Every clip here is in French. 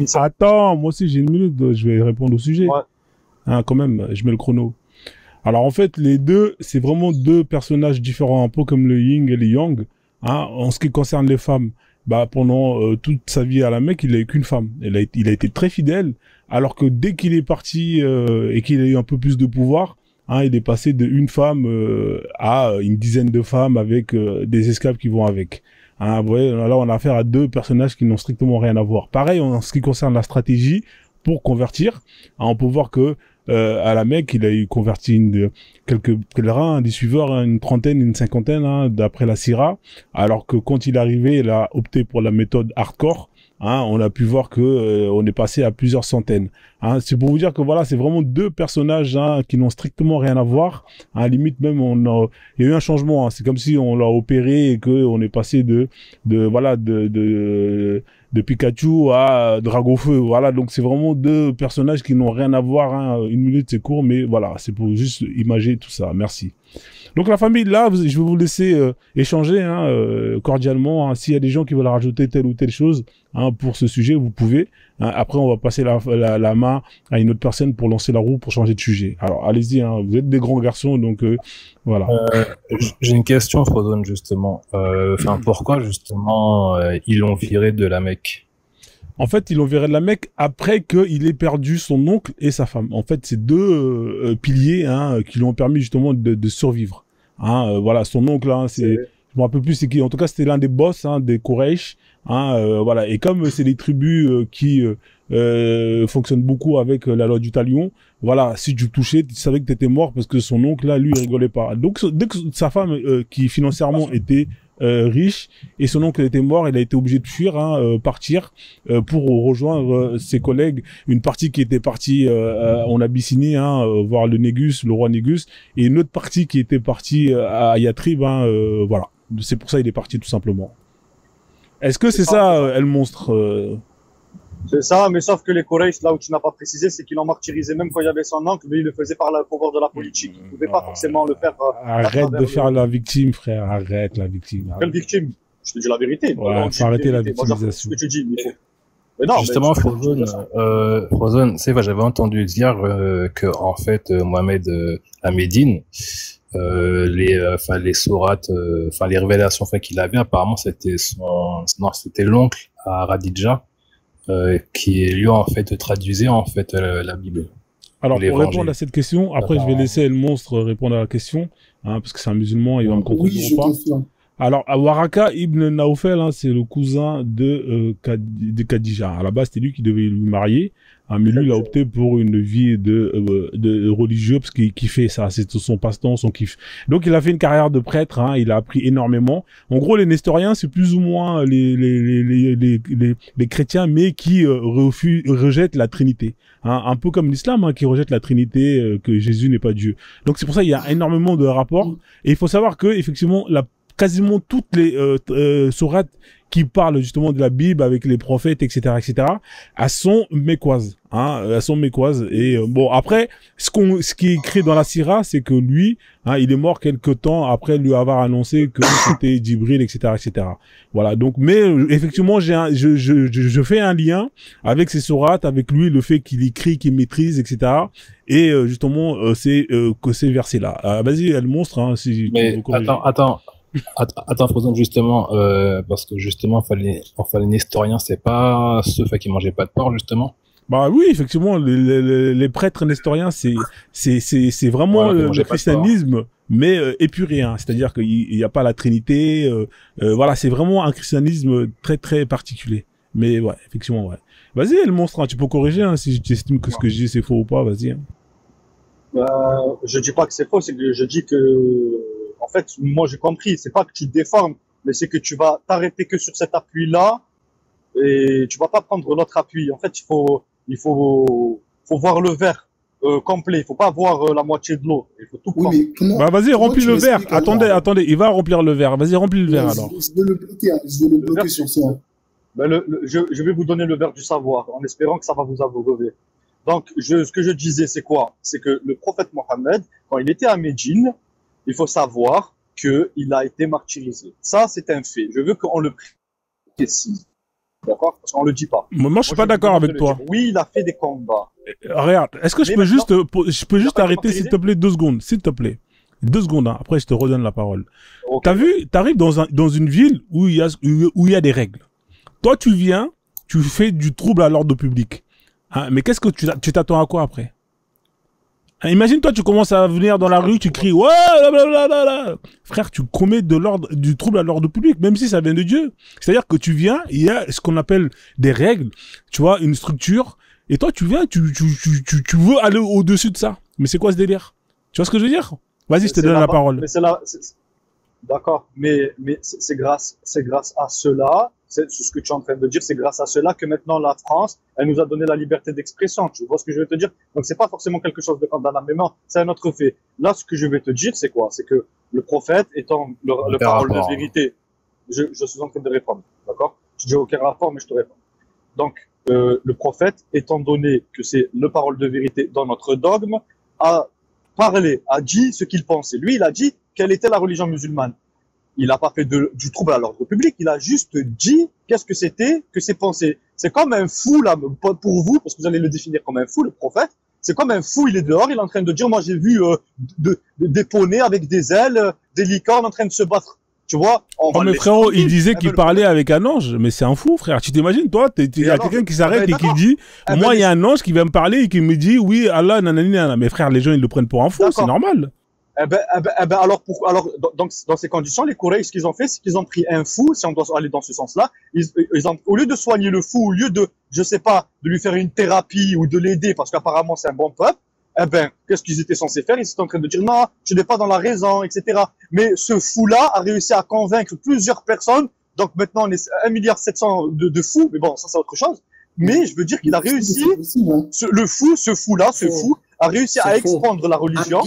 ça. Attends, moi aussi j'ai une minute, je vais répondre au sujet. Ouais. Hein, quand même, je mets le chrono. Alors en fait, les deux, c'est vraiment deux personnages différents, un peu comme le yin et le yang. Hein. En ce qui concerne les femmes, bah pendant toute sa vie à la Mecque, il a eu qu'une femme. Il a été très fidèle, alors que dès qu'il est parti et qu'il a eu un peu plus de pouvoir, hein, il est passé de une femme à une dizaine de femmes avec des esclaves qui vont avec. Hein, vous voyez, là on a affaire à deux personnages qui n'ont strictement rien à voir. Pareil en ce qui concerne la stratégie pour convertir, hein, on peut voir que à la Mecque, il a eu converti quelques pèlerins, des suiveurs, hein, une trentaine, une cinquantaine, hein, d'après la Syrah. Alors que quand il est arrivé, il a opté pour la méthode hardcore. Hein, on a pu voir que on est passé à plusieurs centaines. Hein, c'est pour vous dire que voilà, c'est vraiment deux personnages hein, qui n'ont strictement rien à voir. Hein, limite même, il y a eu un changement. Hein, c'est comme si on l'a opéré et que on est passé de Pikachu à Dragofeu. Voilà, donc c'est vraiment deux personnages qui n'ont rien à voir. Hein. Une minute, c'est court, mais voilà, c'est pour juste imager tout ça. Merci. Donc la famille, là, je vais vous laisser échanger hein, cordialement. Hein. S'il y a des gens qui veulent rajouter telle ou telle chose hein, pour ce sujet, vous pouvez. Hein. Après, on va passer la main à une autre personne pour lancer la roue, pour changer de sujet. Alors, allez-y, hein, vous êtes des grands garçons, donc voilà. J'ai une question, Frozone, justement. Enfin, pourquoi, justement, ils l'ont viré de la Mecque? En fait, ils l'ont viré de la Mecque après qu'il ait perdu son oncle et sa femme. En fait, c'est deux piliers hein, qui lui ont permis justement de survivre. Hein, voilà, son oncle, hein, je me rappelle plus c'est qui. En tout cas, c'était l'un des boss hein, des Quraysh. Hein, voilà. Et comme c'est des tribus qui fonctionnent beaucoup avec la loi du talion, voilà, si tu touchais, tu savais que tu étais mort parce que son oncle là, lui, il rigolait pas. Donc, dès que sa femme, qui financièrement était riche et son oncle était mort, il a été obligé de fuir, hein, partir pour rejoindre ses collègues, une partie qui était partie en Abyssinie, hein, voir le Négus, le roi Négus, et une autre partie qui était partie à Yatrib, hein, voilà. C'est pour ça il est parti tout simplement. Est-ce que C'est c'est ça, ça, El Monstre c'est ça, mais sauf que les Quraysh, là où tu n'as pas précisé, c'est qu'ils l'ont martyrisé même quand il y avait son oncle, mais il le faisait par le pouvoir de la politique. Il ne pouvait pas forcément le faire à Arrête travers de faire le... la victime, frère. Arrête la victime. Quelle Arrête. victime? Je te dis la vérité. Ouais, Non, faut c'est une arrêter la vérité. Moi, j'affirme ce victimisation. que tu dis. Mais, mais non, mais Justement, tu veux ça. Frozone, c'est vrai, j'avais entendu dire que, en fait, Mohamed à Médine, enfin, les sourates, enfin, les révélations fait qu'il avait, apparemment, non, c'était l'oncle à Radija, qui lui, en fait, traduisait, en fait, la Bible, ou Alors, pour répondre à l'évangile. cette question, après, je vais Apparemment. laisser le monstre répondre à la question, hein, parce que c'est un musulman, il va me Oui, contredire ou je pas. confirme. Alors, Waraka ibn Naufel, hein, c'est le cousin de Khadija. À la base, c'était lui qui devait lui marier, hein, mais lui, il a opté pour une vie de religieux parce qu'il kiffait ça. C'est son passe-temps, son kiff. Donc, il a fait une carrière de prêtre, hein, il a appris énormément. En gros, les nestoriens, c'est plus ou moins les chrétiens, mais qui rejettent la Trinité. Hein, un peu comme l'islam, hein, qui rejette la Trinité, que Jésus n'est pas Dieu. Donc, c'est pour ça qu'il y a énormément de rapports. Et il faut savoir que, effectivement, quasiment toutes les sourates qui parlent justement de la Bible avec les prophètes, etc., etc., elles sont mécoises. Hein, elles sont mécoises. Et bon, après, ce qui est écrit dans la Syrah, c'est que lui, hein, il est mort quelque temps après lui avoir annoncé que c'était Djibril, etc., etc. Voilà. Donc, mais effectivement, je fais un lien avec ces sourates, avec lui, le fait qu'il écrit, qu'il maîtrise, etc. Et justement, c'est que ces versets-là. Vas-y, elle monstre, hein, si tu veux Mais corriger. attends, Frozone, justement, parce que justement, enfin, les nestoriens, c'est pas ceux fait, qui mangeaient pas de porc, justement. Bah oui, effectivement, les prêtres nestoriens, c'est vraiment Voilà, qui le mangeaient pas de porc. christianisme, mais épuré, hein. C'est-à-dire qu'il n'y a pas la Trinité. Voilà, c'est vraiment un christianisme très très particulier. Mais ouais, effectivement, ouais. Vas-y, le monstre, hein, tu peux corriger hein, si tu estimes que ce que je dis c'est faux ou pas. Vas-y. Hein. Je dis pas que c'est faux, c'est que je dis que, en fait, moi j'ai compris, c'est pas que tu te déformes, mais c'est que tu vas t'arrêter que sur cet appui-là et tu vas pas prendre l'autre appui. En fait, faut voir le verre complet. Il faut pas voir la moitié de l'eau. Il faut tout Oui, prendre. mais comment, Bah vas-y, comment remplis tu le verre. l'expliques alors? Attendez, il va remplir le verre. Vas-y, remplis le verre Ouais, alors. je vais le bloquer, hein, je vais le Le verre, bloquer sur ça. ben je vais vous donner le verre du savoir en espérant que ça va vous abreuver. Donc, ce que je disais, c'est quoi? C'est que le prophète Mohammed, quand il était à Médine, il faut savoir qu'il a été martyrisé. Ça, c'est un fait. Je veux qu'on le précise. D'accord? Parce qu'on le dit pas. Moi, je suis Moi, pas d'accord vais te avec le toi. dire. Oui, il a fait des combats. Regarde, est-ce que je Mais peux maintenant- juste pas arrêter, s'il démocratisé te plaît, 2 secondes, s'il te plaît. 2 secondes, hein. Après, je te redonne la parole. Ok. T'as vu, t'arrives dans une ville où il y a des règles. Toi, tu viens, tu fais du trouble à l'ordre public. Hein, mais qu'est-ce que tu t'attends à quoi après? Hein, imagine, toi, tu commences à venir dans la rue, tu cries, ouais, blablabla. Frère, tu commets du trouble à l'ordre public, même si ça vient de Dieu. C'est-à-dire que tu viens, il y a ce qu'on appelle des règles, tu vois, une structure, et toi, tu viens, tu veux aller au-dessus de ça. Mais c'est quoi ce délire? Tu vois ce que je veux dire? Vas-y, je te donne la parole. Mais d'accord. Mais c'est grâce à cela, c'est ce que tu es en train de dire, c'est grâce à cela que maintenant la France, elle nous a donné la liberté d'expression. Tu vois ce que je veux te dire? Donc c'est pas forcément quelque chose de condamnable, mais non, c'est un autre fait. Là, ce que je vais te dire, c'est quoi? C'est que le prophète étant le parole de vérité, je suis en train de répondre, d'accord? Je dis aucun rapport, mais je te réponds. Donc, le prophète, étant donné que c'est le parole de vérité dans notre dogme, a parlé, a dit ce qu'il pensait. Lui, il a dit quelle était la religion musulmane. Il n'a pas fait du trouble à l'ordre public, il a juste dit qu'est-ce que c'était que ses pensées. C'est comme un fou, là, pour vous, parce que vous allez le définir comme un fou, le prophète, c'est comme un fou, il est dehors, il est en train de dire, moi j'ai vu des poneys avec des ailes, des licornes en train de se battre. Tu vois, oh, mais frérot, il disait qu'il parlait avec un ange, mais c'est un fou, frère. Tu t'imagines, toi, il y a quelqu'un qui s'arrête et qui dit, moi, il y a un ange qui vient me parler et qui me dit, oui, Allah, nanani, nanana. Mais frère, les gens, ils le prennent pour un fou, c'est normal. Alors, donc, dans ces conditions, les Quraysh, ce qu'ils ont fait, c'est qu'ils ont pris un fou, si on doit aller dans ce sens-là, au lieu de soigner le fou, au lieu de, je sais pas, de lui faire une thérapie ou de l'aider, parce qu'apparemment c'est un bon peuple, qu'est-ce qu'ils étaient censés faire? Ils étaient en train de dire, non, tu n'es pas dans la raison, etc. Mais ce fou-là a réussi à convaincre plusieurs personnes, donc maintenant on est 1,7 milliard de fous, mais bon, ça c'est autre chose. Mais je veux dire qu'il a réussi, ce fou a réussi à expandre la religion.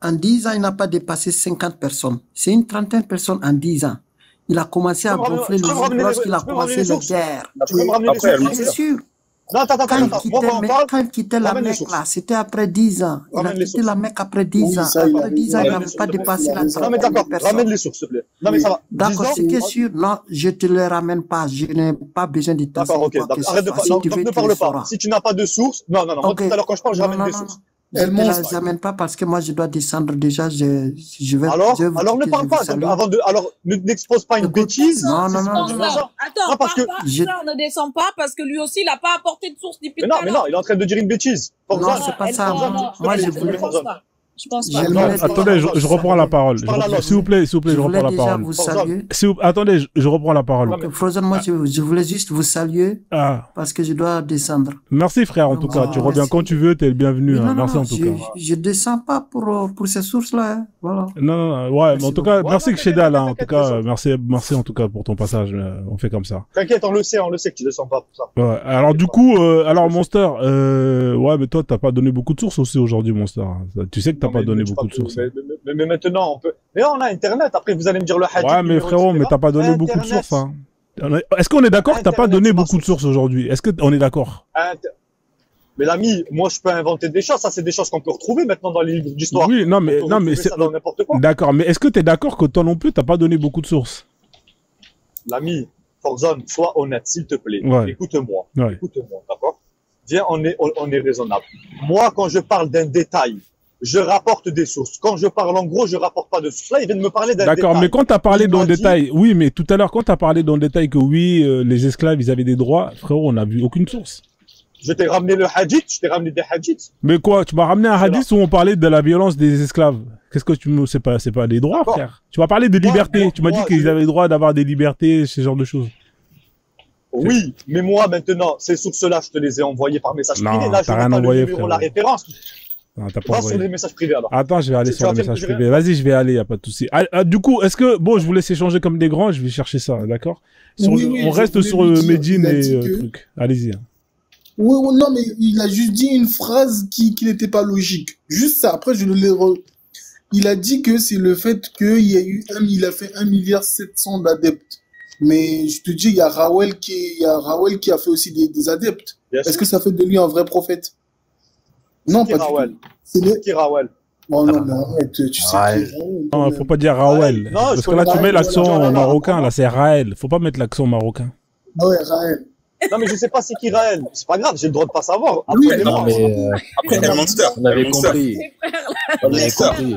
En 10 ans, il n'a pas dépassé 50 personnes. C'est une trentaine de personnes en 10 ans. Il a commencé à gonfler le jour lorsqu'il a commencé la guerre. C'est sûr. Non, attends. Quand il quittait la Mecque, là, c'était après 10 ans. Il a quitté la Mecque après 10 ans. Après 10 ans, il n'avait pas dépassé la trentaine. Non, mais d'accord, ramène les sources, s'il te plaît. Non, mais ça va. D'accord, ce qui est sûr, non, je te le ramène pas. Je n'ai pas besoin de ta source. D'accord, ok. Arrête de parler. Donc, ne parle pas. Si tu n'as pas de source, non. Moi, tout à l'heure, quand je parle, je ramène des sources. Je ne les amène pas parce que moi je dois descendre déjà. Je vais. Alors ne parle pas. Alors n'expose pas une bêtise. Non. Attends, parce que on ne descend pas parce que lui aussi il n'a pas apporté de source depuis. Mais non, il est en train de dire une bêtise. Non, c'est pas ça. Moi je voulais. Je pense pas. Attendez, je reprends la parole. S'il vous plaît, je reprends la parole. Vous saluer. Attendez, je reprends la parole. Frozen, moi, je voulais juste vous saluer parce que je dois descendre. Merci, frère, en tout cas. Tu reviens quand tu veux, t'es le bienvenu. Merci, en tout cas. Je descends pas pour ces sources-là. Voilà. Non. Ouais, mais en tout cas, merci, Kshedal. En tout cas, merci, en tout cas, pour ton passage. On fait comme ça. T'inquiète, on le sait que tu descends pas pour ça. Ouais. Alors, du coup, Monster, ouais, mais toi, t'as pas donné beaucoup de sources aussi aujourd'hui, Monster. Tu sais que t'as pas donné beaucoup de sources. Mais maintenant, on peut. Mais on a Internet. Après, vous allez me dire le hadith. Ouais, mais frérot, mais t'as pas donné beaucoup de sources. Hein. Est-ce qu'on est d'accord que t'as pas donné beaucoup de sources aujourd'hui? Est-ce qu'on est d'accord? Mais l'ami, moi, je peux inventer des choses. Ça, c'est des choses qu'on peut retrouver maintenant dans les livres d'histoire. Oui, non, mais c'est n'importe quoi. D'accord, mais est-ce que t'es d'accord que toi non plus, t'as pas donné beaucoup de sources? L'ami, Forzone, sois honnête, s'il te plaît. Ouais. Écoute-moi, d'accord? Viens, on est raisonnable. Moi, quand je parle d'un détail, je rapporte des sources. Quand je parle en gros, je rapporte pas de sources. Là, il vient de me parler d'un détail. D'accord, mais quand t'as parlé dans le détail, oui, mais tout à l'heure, quand t'as parlé dans le détail que oui, les esclaves, ils avaient des droits, frérot, on n'a vu aucune source. Je t'ai ramené le hadith, je t'ai ramené des hadiths. Mais quoi, tu m'as ramené un hadith où on parlait de la violence des esclaves. Qu'est-ce que tu me, c'est pas des droits, frère. Tu m'as parlé de liberté. Tu m'as dit qu'ils avaient le droit d'avoir des libertés, ce genre de choses. Oui, mais moi, maintenant, ces sources-là, je te les ai envoyées par message privé. Là, je n'ai pas le numéro, la référence. Non, t'as pas sur les messages privés, alors. Attends, je vais aller sur les messages privés. Vas-y, je vais aller, y a pas de souci. Du coup, est-ce que, bon, je vous laisse échanger comme des grands, je vais chercher ça, d'accord? On reste sur le Médine et truc. Allez-y. Oui, non, mais il a juste dit une phrase qui n'était pas logique. Juste ça. Après, il a dit que c'est le fait il a fait 1,7 milliard d'adeptes. Mais je te dis, il y a Rawel qui a fait aussi des adeptes. Est-ce que ça fait de lui un vrai prophète? Non, pas Rawel. C'est qui Rawel? Oh non, mais arrête, tu sais qui est Rawel. Non, faut pas dire Rawel. Parce que là, tu mets l'accent marocain, là, c'est Raël. Faut pas mettre l'accent marocain. Ah ouais, Raël. Non, mais je sais pas c'est qui Raël. C'est pas grave, j'ai le droit de pas savoir. Oui, Non, mais Après, El Monster. on avait El Monster. compris. On avait compris.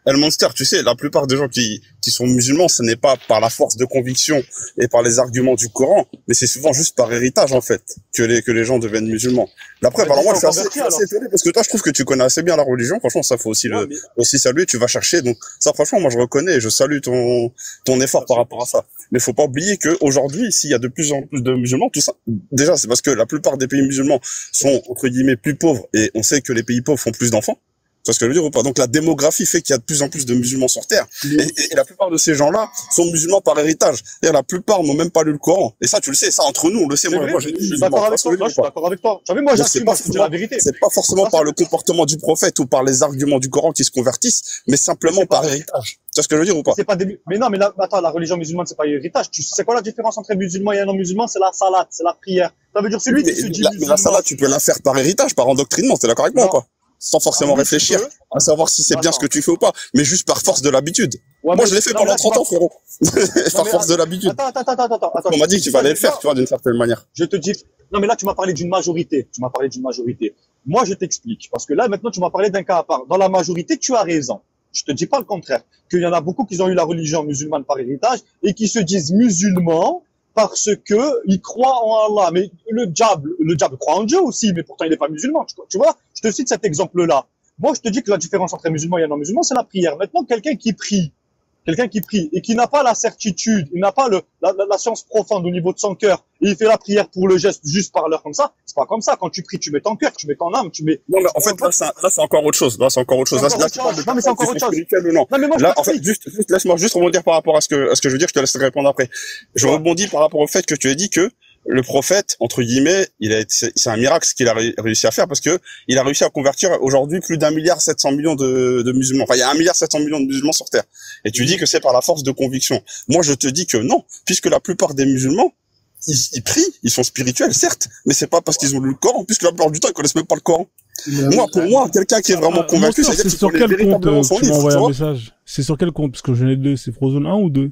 El Monster, tu sais, la plupart des gens qui sont musulmans, ce n'est pas par la force de conviction et par les arguments du Coran, mais c'est souvent juste par héritage, en fait, que les gens deviennent musulmans. La preuve, alors moi, je suis assez étonné parce que toi, je trouve que tu connais assez bien la religion. Franchement, ça faut aussi aussi saluer, tu vas chercher. Donc, ça, franchement, moi, je reconnais et je salue ton effort par rapport à ça. Mais faut pas oublier que aujourd'hui, s'il y a de plus en plus de musulmans, tout ça, déjà, c'est parce que la plupart des pays musulmans sont, entre guillemets, plus pauvres et on sait que les pays pauvres font plus d'enfants. Tu vois ce que je veux dire ou pas? Donc la démographie fait qu'il y a de plus en plus de musulmans sur Terre. Et la plupart de ces gens-là sont musulmans par héritage. C'est-à-dire la plupart n'ont même pas lu le Coran. Et ça, tu le sais, ça entre nous, on le sait. Moi, je suis d'accord avec toi. Je suis d'accord avec toi. Tu vois, moi, j'assume, je dis la vérité. C'est pas forcément par le comportement du prophète ou par les arguments du Coran qui se convertissent, mais simplement par héritage. Tu vois ce que je veux dire ou pas? C'est pas mais non, mais là, attends, la religion musulmane, c'est pas héritage. Tu sais quoi la différence entre un musulman et un non-musulman? C'est la salat, c'est la prière. Ça veut dire celui qui se dit musulman. Mais la salat, tu peux la faire par héritage, par endoctrinement. T'es d'accord avec moi ou pas? Sans forcément réfléchir à savoir si c'est bien ce que tu fais ou pas, mais juste par force de l'habitude. Ouais, moi, je l'ai fait pendant 30 ans, frérot. Par force de l'habitude. Attends. On m'a dit que tu allais le faire, tu vois, d'une certaine manière. Je te dis, non, mais là, tu m'as parlé d'une majorité. Moi, je t'explique. Parce que là, maintenant, tu m'as parlé d'un cas à part. Dans la majorité, tu as raison. Je te dis pas le contraire. Qu'il y en a beaucoup qui ont eu la religion musulmane par héritage et qui se disent musulmans parce que ils croient en Allah. Mais le diable croit en Dieu aussi, mais pourtant il n'est pas musulman. Tu vois, je te cite cet exemple-là. Moi, je te dis que la différence entre un musulman et un non-musulman, c'est la prière. Maintenant, quelqu'un qui prie et qui n'a pas la certitude, il n'a pas la science profonde au niveau de son cœur, et il fait la prière pour le geste juste par l'heure comme ça, c'est pas comme ça. Quand tu pries, tu mets ton cœur, tu mets ton âme, tu mets... Non, mais en fait, là, c'est encore autre chose. Là, c'est encore autre chose. Non, mais c'est encore autre chose. Non, mais moi, là, en fait, laisse-moi juste rebondir par rapport à ce que je veux dire, je te laisserai répondre après. Je rebondis par rapport au fait que tu as dit que le prophète, entre guillemets, c'est un miracle ce qu'il a réussi à faire parce que il a réussi à convertir aujourd'hui plus d'1,7 milliard de musulmans. Enfin, il y a 1,7 milliard de musulmans sur Terre. Et tu dis que c'est par la force de conviction. Moi, je te dis que non, puisque la plupart des musulmans, ils prient, ils sont spirituels, certes, mais c'est pas parce qu'ils ont lu le Coran, puisque la plupart du temps, ils connaissent même pas le Coran. Pour moi, quelqu'un qui est vraiment convaincu, c'est sur quel compte tu m'as envoyé un message? C'est sur quel compte? Parce que j'en ai deux, c'est Frozen 1 ou 2?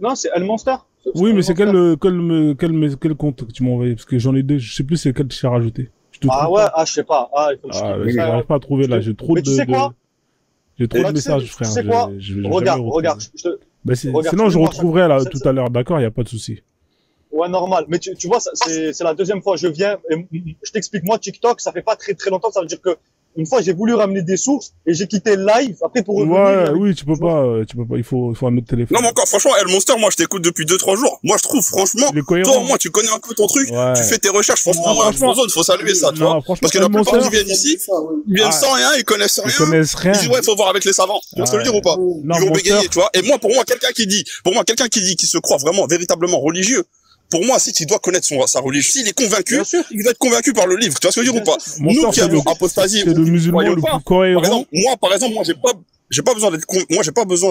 Non, c'est El Monster. Oui, mais c'est quel compte que tu m'as envoyé? Parce que j'en ai deux, je sais plus c'est lequel tu as rajouté. Je sais pas. Il faut que j'arrive pas à trouver là, j'ai trop de messages, frère. Tu sais quoi? Regarde. Sinon, je retrouverai là tout à l'heure, d'accord, y a pas de souci. Ouais, normal. Mais tu vois, c'est la deuxième fois que je viens. Et je t'explique, moi, TikTok, ça fait pas très très longtemps. Ça veut dire que une fois, j'ai voulu ramener des sources et j'ai quitté le live. Après, pour revenir. Oui, tu peux pas. Il faut un autre téléphone. Non, mais encore, franchement, El Monster, moi, je t'écoute depuis 2-3 jours. Moi, je trouve, franchement, toi, moi, tu connais un peu ton truc. Ouais. Tu fais tes recherches. Franchement, il faut saluer ça, tu vois. Parce que la plupart qui viennent ici, ils viennent sans rien, ils connaissent rien. Ils disent, ouais, faut voir avec les savants. Tu vois ce que je veux dire ou pas? Ils vont bégayer, tu vois. Et moi, pour moi, quelqu'un qui dit, qui se croit vraiment, véritablement religieux, pour moi, si tu dois connaître sa religion, s'il est convaincu, il doit être convaincu par le livre. Tu vois ce que je veux dire ou pas? Nous qui avons apostasie, c'est le musulman le plus cohérent. Par exemple, moi, j'ai pas besoin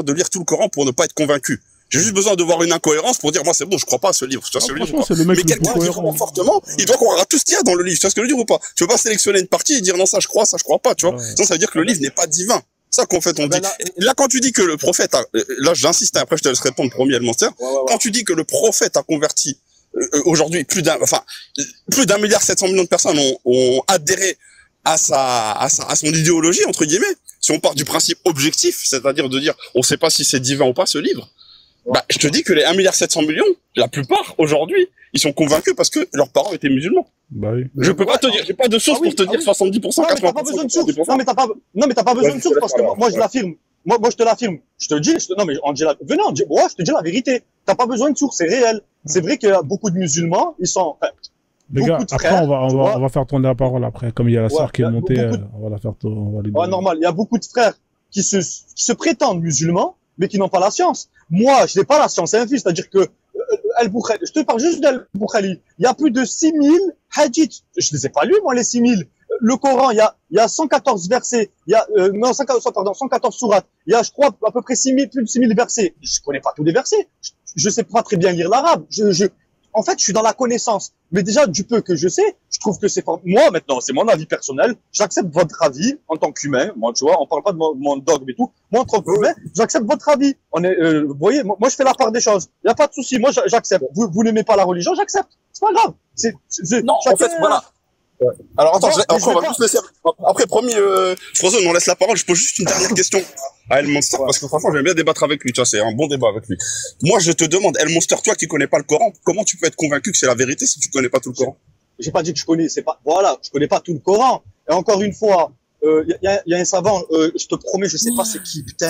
de lire tout le Coran pour ne pas être convaincu. J'ai juste besoin de voir une incohérence pour dire, moi, c'est bon, je crois pas à ce livre. Tu vois ce que je veux dire ou pas? Mais quelqu'un qui croit fortement, il doit croire à tout ce qu'il y a dans le livre. Tu vois ce que je veux dire ou pas? Tu peux pas sélectionner une partie et dire, non, ça, je crois pas, tu vois. Sinon, ça veut dire que le livre n'est pas divin. Ça qu'en fait on dit. Là, quand tu dis que le prophète là, j'insiste, après je te laisse répondre, promis, El Monster. Quand tu dis que le prophète a converti aujourd'hui plus d'1,7 milliard de personnes ont adhéré à son idéologie, entre guillemets. Si on part du principe objectif, c'est-à-dire de dire on sait pas si c'est divin ou pas ce livre, je te dis que les 1,7 milliard, la plupart aujourd'hui, ils sont convaincus parce que leurs parents étaient musulmans. Bah oui. Je peux pas te dire, j'ai pas de source pour te dire 70%, 80%. Non, mais t'as pas besoin de source parce que moi je l'affirme. Moi, je te l'affirme. Je te le dis, venez, je te dis la vérité. T'as pas besoin de source, c'est réel. C'est vrai qu'il y a beaucoup de musulmans, ils sont, les gars, après, on va faire tourner la parole après. Comme il y a la sœur qui est montée, on va la faire tourner. Ouais, normal. Il y a beaucoup de frères qui se prétendent musulmans, mais qui n'ont pas la science. Moi, je n'ai pas la science infuse, c'est-à-dire que, Al-Bukhari, je te parle juste d'Al-Bukhari. Il y a plus de 6000 hadiths. Je les ai pas lus, moi, les 6000. Le Coran, il y a 114 versets, il y a 114 sourates, il y a, je crois, à peu près plus de 6000 versets. Je connais pas tous les versets. Je sais pas très bien lire l'arabe. en fait, je suis dans la connaissance. Mais déjà, du peu que je sais, je trouve que c'est pas, moi, maintenant, c'est mon avis personnel. J'accepte votre avis en tant qu'humain. Moi, tu vois, on parle pas de mon dogme et tout. Moi, en tant qu'humain, j'accepte votre avis. Vous voyez, moi, je fais la part des choses. Il y a pas de souci. Moi, j'accepte. Vous n'aimez pas la religion, j'accepte. C'est pas grave. Non, en fait, voilà. Ouais. Alors attends, après, on va juste laisser. Après, promis, Frozen, on laisse la parole. Je pose juste une dernière question à El Monster, parce que franchement, j'aime bien débattre avec lui. Tu vois, c'est un bon débat avec lui. Moi, je te demande, El Monster, toi qui connais pas le Coran, comment tu peux être convaincu que c'est la vérité si tu connais pas tout le Coran? J'ai pas dit que je connais, c'est pas, voilà, je connais pas tout le Coran. Et encore une fois, y a un savant, je te promets, je sais pas c'est qui, putain,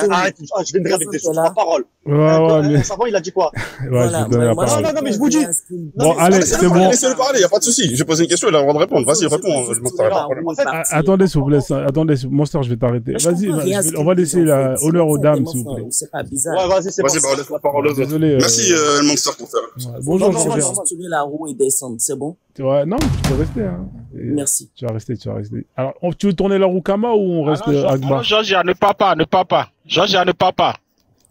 arrête, je viendrai avec des sources, ma parole. Un savant, il a dit quoi? Voilà, non, mais je vous dis. Bon, allez, c'est bon. Laissez-le parler, y a pas de souci. J'ai posé une question, il a le droit de répondre. Vas-y, réponds, attendez, s'il vous plaît, attendez, Monster, je vais t'arrêter. Vas-y, on va laisser l'honneur aux dames, s'il vous plaît. C'est pas bizarre. Ouais, vas-y, c'est bon. Vas-y, laisse la parole aux autres. Désolé. Merci, El Monster, pour faire. Bonjour, je vais tourner la roue et descendre, c'est bon? Ouais, non, tu peux rester, hein. Merci. Tu vas rester. Alors, tu veux tourner la roue Kama ou on reste Agba? Non, Georgia, ne pars pas. Georgia, ne pars pas.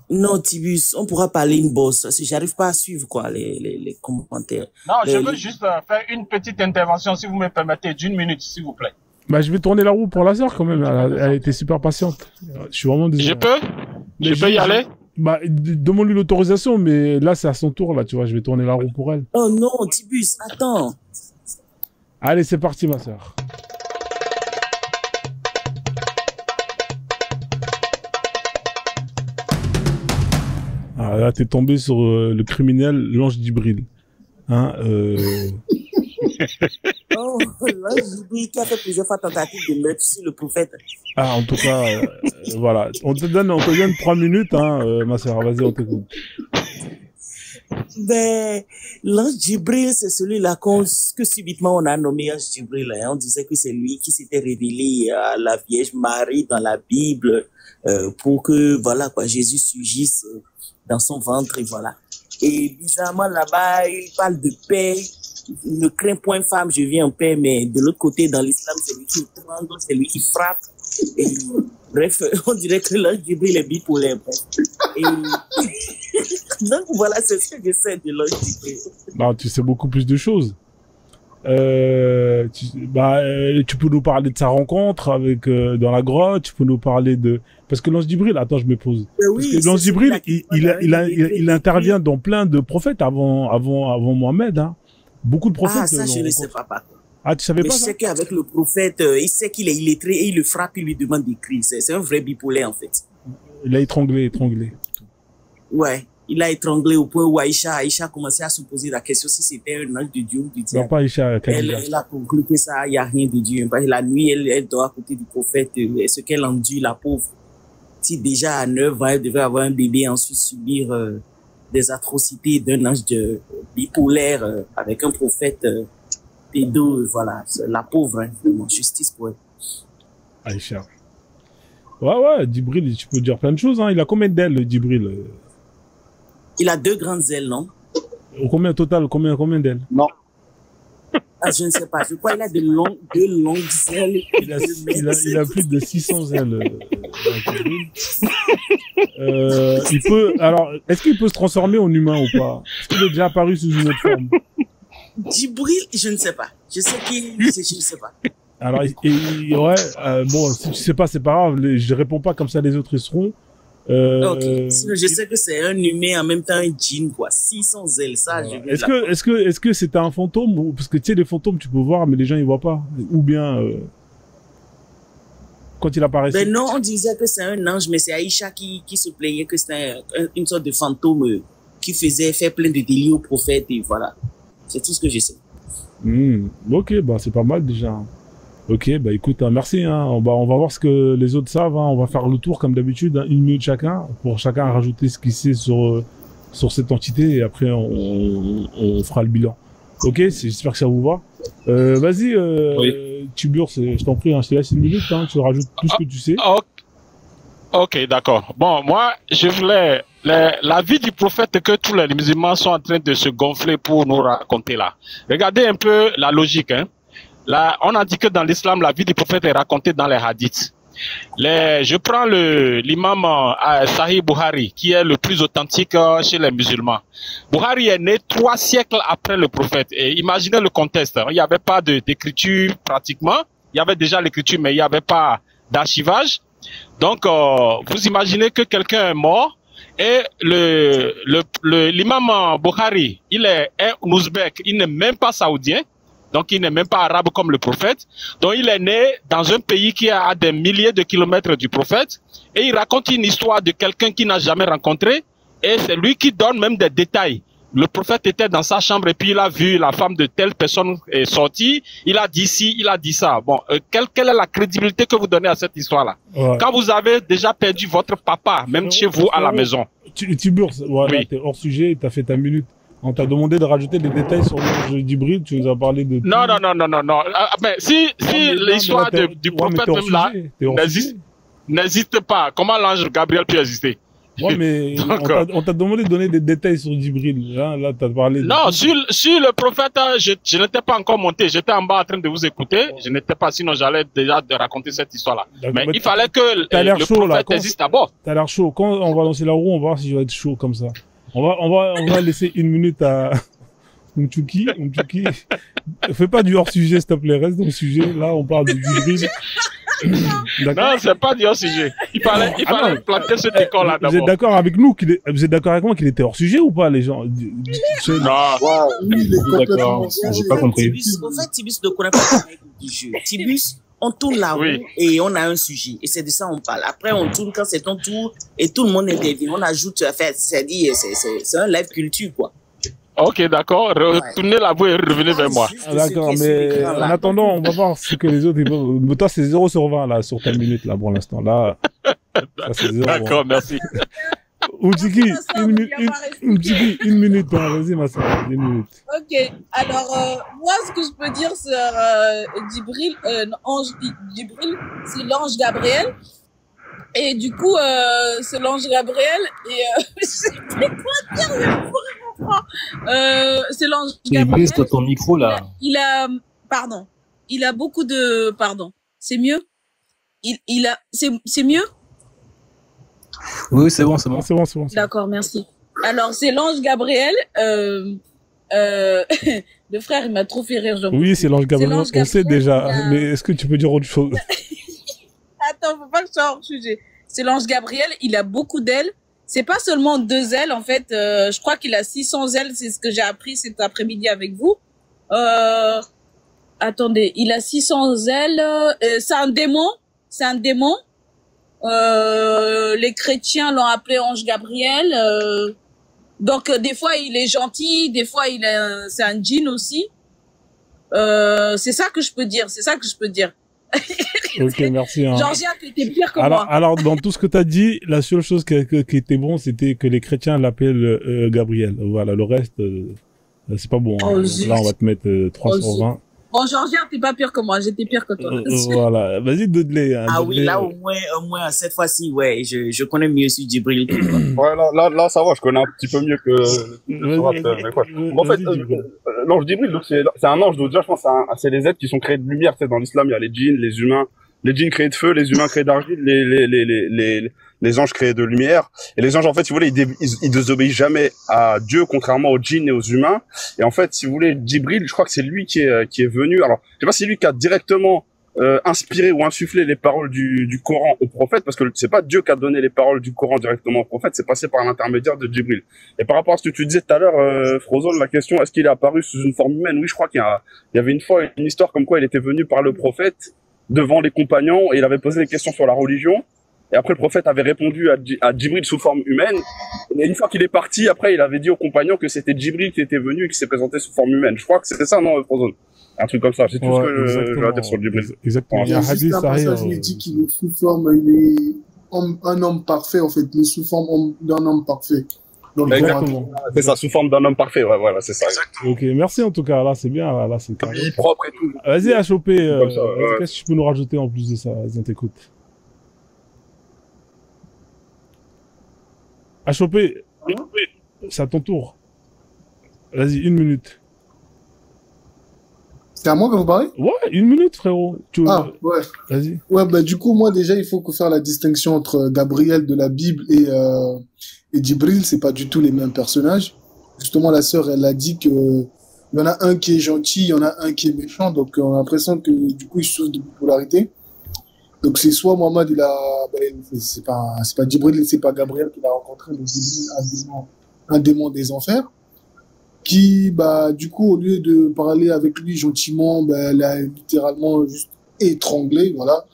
Non, Tibus, on pourra parler une bosse. Si j'arrive pas à suivre, quoi, les commentaires. Non, je veux juste faire une petite intervention, si vous me permettez, d'1 minute, s'il vous plaît. Bah, je vais tourner la roue pour la sœur, quand même. Elle a été super patiente. Je suis vraiment désolé. Je peux y aller? Bah, demande-lui l'autorisation, mais là, c'est à son tour, là, tu vois. Je vais tourner la roue pour elle. Oh non, Tibus, attends. Allez, c'est parti, ma sœur. Ah, là, t'es tombé sur le criminel, l'ange Djibril. Hein, Oh, l'ange Djibril qui a fait plusieurs fois tentative de meurtre sur le prophète. Ah, en tout cas, voilà. On te donne 3 minutes, hein, ma sœur. Vas-y, on t'écoute. Ben, l'ange Djibril, c'est celui-là que subitement on a nommé ange Djibril. Hein. On disait que c'est lui qui s'était révélé à la Vierge Marie dans la Bible pour que, voilà, quoi, Jésus surgisse dans son ventre, et voilà. Et bizarrement, là-bas, il parle de paix. Ne crains point femme, je viens en paix, mais de l'autre côté, dans l'islam, c'est lui qui étrangle, c'est lui qui frappe. Et, bref, on dirait que l'ange Djibril est bipolaire. Et donc voilà, c'est ce que je sais de l'ange Djibril. Non, tu sais beaucoup plus de choses. Tu peux nous parler de sa rencontre avec dans la grotte. Tu peux nous parler de parce que l'ange Djibril. Attends, je me pose. Oui, parce que l'ange Djibril, il intervient dans plein de prophètes avant Mohamed. Hein. Beaucoup de prophètes. Ah, ça je ne sais pas. Ah, tu savais pas ça? Je sais qu'avec le prophète, il sait qu'il est illettré et il le frappe, il lui demande d'écrire. C'est un vrai bipolaire en fait. Il a étranglé. Ouais. Il a étranglé au point où Aïcha a commencé à se poser la question si c'était un ange de Dieu ou du diable. Non, pas Aïcha. Elle a conclu que ça, il n'y a rien de Dieu. La nuit, elle dort à côté du prophète. Ce qu'elle endure, la pauvre. Si déjà à 9 ans, elle devait avoir un bébé et ensuite subir des atrocités d'un ange bipolaire avec un prophète pédo, voilà. La pauvre, hein, vraiment, justice pour elle. Aïcha. Ouais, Djibril, tu peux dire plein de choses. Hein. Il a combien d'ailes, Djibril? Il a 2 grandes ailes, non? Combien au total? Combien d'ailes? Non. Ah, je ne sais pas. Je crois qu'il a deux longues ailes. Il a plus de 600 ailes. Il peut. Alors, est-ce qu'il peut se transformer en humain ou pas? Est-ce qu'il est déjà apparu sous une autre forme? Djibril, je ne sais pas. Je sais je ne sais pas. Alors, bon, si tu sais pas, c'est pas grave. Je réponds pas comme ça, les autres ils seront. Ok. Je sais que c'est un humain en même temps un djinn, quoi. 600 ailes, ça, je veux Est-ce que c'était un fantôme ou parce que tu sais les fantômes tu peux voir mais les gens ils voient pas ou bien quand il apparaissait. Ben non, on disait que c'est un ange mais c'est Aïcha qui se plaignait que c'était une sorte de fantôme qui faisait faire plein de délits au prophète et voilà. C'est tout ce que je sais. Ok, bah c'est pas mal déjà. Ok, bah écoute, merci. Hein. On va voir ce que les autres savent. Hein. On va faire le tour comme d'habitude, hein, 1 minute chacun, pour chacun rajouter ce qu'il sait sur cette entité et après on fera le bilan. Ok, j'espère que ça vous va. Vas-y, oui. Tibur, je t'en prie, hein, je te laisse 1 minute. Hein, tu rajoutes tout ce que tu sais. Ok, d'accord. Bon, moi, je voulais la vie du prophète que tous les musulmans sont en train de se gonfler pour nous raconter là. Regardez un peu la logique, hein. Là, on a dit que dans l'islam, la vie du prophète est racontée dans les hadiths. Je prends l'imam Sahih Bukhari, qui est le plus authentique chez les musulmans. Bukhari est né 3 siècles après le prophète. Et imaginez le contexte. Il n'y avait pas d'écriture pratiquement. Il y avait déjà l'écriture, mais il n'y avait pas d'archivage. Donc, vous imaginez que quelqu'un est mort et l'imam Bukhari, il est un ouzbek, il n'est même pas saoudien. Donc, il n'est même pas arabe comme le prophète. Donc, il est né dans un pays qui est à des milliers de kilomètres du prophète. Et il raconte une histoire de quelqu'un qu'il n'a jamais rencontré. Et c'est lui qui donne même des détails. Le prophète était dans sa chambre et puis il a vu la femme de telle personne est sortie. Il a dit ci, il a dit ça. Bon, quelle est la crédibilité que vous donnez à cette histoire-là? Ouais. Quand vous avez déjà perdu votre papa, même chez vous à la maison. Tibur, voilà, oui. T'es hors sujet, t'as fait ta minute. On t'a demandé de rajouter des détails sur l'ange d'Jibril, tu nous as parlé de... Non. Mais si l'histoire du prophète même là n'existe pas, comment l'ange Gabriel peut exister? Ouais, mais on t'a demandé de donner des détails sur Djibril. Là, t'as parlé de... Non, sur le prophète, je n'étais pas encore monté. J'étais en bas en train de vous écouter. Je n'étais pas, sinon j'allais déjà de raconter cette histoire-là. Mais il fallait que le prophète existe d'abord. T'as l'air chaud. Quand on va lancer la roue, on va voir si je vais être chaud comme ça. On va laisser 1 minute à Mtchouki. Fais pas du hors-sujet, s'il te plaît. Reste dans le sujet. Là, on parle de Djibril. Non, c'est pas du hors-sujet. Il fallait planter ce décor là d'abord. Vous êtes d'accord avec nous vous êtes d'accord avec moi qu'il était hors-sujet ou pas, les gens? Non. Oui, il est complètement. J'ai pas compris. En fait, Tibus ne connaît pas les règles du jeu. Tibus, on tourne la roue et on a un sujet. Et c'est de ça on parle. Après, on tourne quand c'est ton tour et tout le monde intervient. On ajoute, c'est un live culture, quoi. Ok, d'accord. Retournez la voie et revenez vers moi. D'accord, mais en attendant, on va voir ce que les autres... Toi, c'est 0 sur 20, là, sur ta minute, là, pour l'instant. Là, ça, c'est 0. D'accord, merci. Umtchiki, une minute, hein. Vas-y, ma soeur, 1 minute. Ok, alors, moi, ce que je peux dire sur Djibril, Djibril, c'est l'ange Gabriel. Et du coup, c'est l'ange Gabriel. Et je sais pas quoi dire, c'est l'ange Gabriel. Brise ton micro, là. Il a beaucoup de, c'est mieux? C'est mieux? Oui, c'est bon. D'accord, merci. Alors, c'est l'ange Gabriel, le frère, il m'a trop fait rire. Oui, c'est l'ange Gabriel, on sait déjà, mais est-ce que tu peux dire autre chose? Attends, faut pas que je sois hors sujet. C'est l'ange Gabriel, il a beaucoup d'ailes. C'est pas seulement 2 ailes, en fait. Je crois qu'il a 600 ailes, c'est ce que j'ai appris cet après-midi avec vous. Attendez, il a 600 ailes. C'est un démon. Les chrétiens l'ont appelé ange Gabriel. Donc, des fois, il est gentil, des fois, c'est un djinn aussi. C'est ça que je peux dire. Ok, merci. Hein. Georgia, tu étais pire que moi. Alors, dans tout ce que tu as dit, la seule chose qui était bon, c'était que les chrétiens l'appellent Gabriel. Voilà, le reste, c'est pas bon. Hein. Là, on va te mettre 3 sur 20. Bon, Georgia, t'es pas pire que moi, j'étais pire que toi. Voilà, vas-y, Dudley. Hein, oui, là, au moins, cette fois-ci, ouais, je connais mieux sur Djibril. Ouais, là, ça va, je connais un petit peu mieux que en fait, l'ange Djibril, donc c'est un ange, donc déjà, je pense, c'est les êtres qui sont créés de lumière, tu sais, dans l'islam, il y a les djinns, les humains, les djinns créés de feu, les humains créés d'argile, les anges créés de lumière. Et les anges, en fait, si vous voulez, ils désobéissent jamais à Dieu, contrairement aux djinns et aux humains. Et en fait, si vous voulez, Djibril, je crois que c'est lui qui est venu. Alors, je sais pas si c'est lui qui a directement inspiré ou insufflé les paroles du Coran au prophète, parce que c'est pas Dieu qui a donné les paroles du Coran directement au prophète, c'est passé par l'intermédiaire de Djibril. Et par rapport à ce que tu disais tout à l'heure, Frozone, la question, est-ce qu'il est apparu sous une forme humaine? Oui, je crois qu'il y avait une fois une histoire comme quoi il était venu par le prophète devant les compagnons et il avait posé des questions sur la religion. Et après, le prophète avait répondu à Djibril sous forme humaine. Et une fois qu'il est parti, après, il avait dit aux compagnons que c'était Djibril qui était venu et qui s'est présenté sous forme humaine. Je crois que c'était ça, non, Frozone? Un truc comme ça. C'est tout ce que je vais dire sur Djibril. Exactement. Il y a juste un passage où il dit qu'il est sous forme, il est un homme parfait, en fait. Il est sous forme d'un homme parfait. Donc, exactement. C'est ça, sous forme d'un homme parfait. Ouais, voilà, c'est ça. Exactement. Ok, merci en tout cas. Là, c'est bien. Là, c'est carré. Propre et tout. Vas-y, à choper. Qu'est-ce que tu peux nous rajouter en plus de ça? Vas-y, on t'écoute. À choper. C'est à ton tour. Vas-y, 1 minute. C'est à moi que vous parlez? Ouais, 1 minute, frérot. Ah, ouais. Vas-y. Ouais, bah, du coup, moi, déjà, il faut faire la distinction entre Gabriel de la Bible et Djibril. C'est pas du tout les mêmes personnages. Justement, la sœur, elle a dit que il y en a un qui est gentil, il y en a un qui est méchant. Donc, on a l'impression que, du coup, il souffre de bipolarité. Donc, c'est soit Mohamed, c'est pas Djibril, c'est pas Gabriel qu'il a rencontré, mais Djibril, un démon des enfers. Qui, bah, du coup, au lieu de parler avec lui gentiment, bah, elle a littéralement juste étranglé, voilà.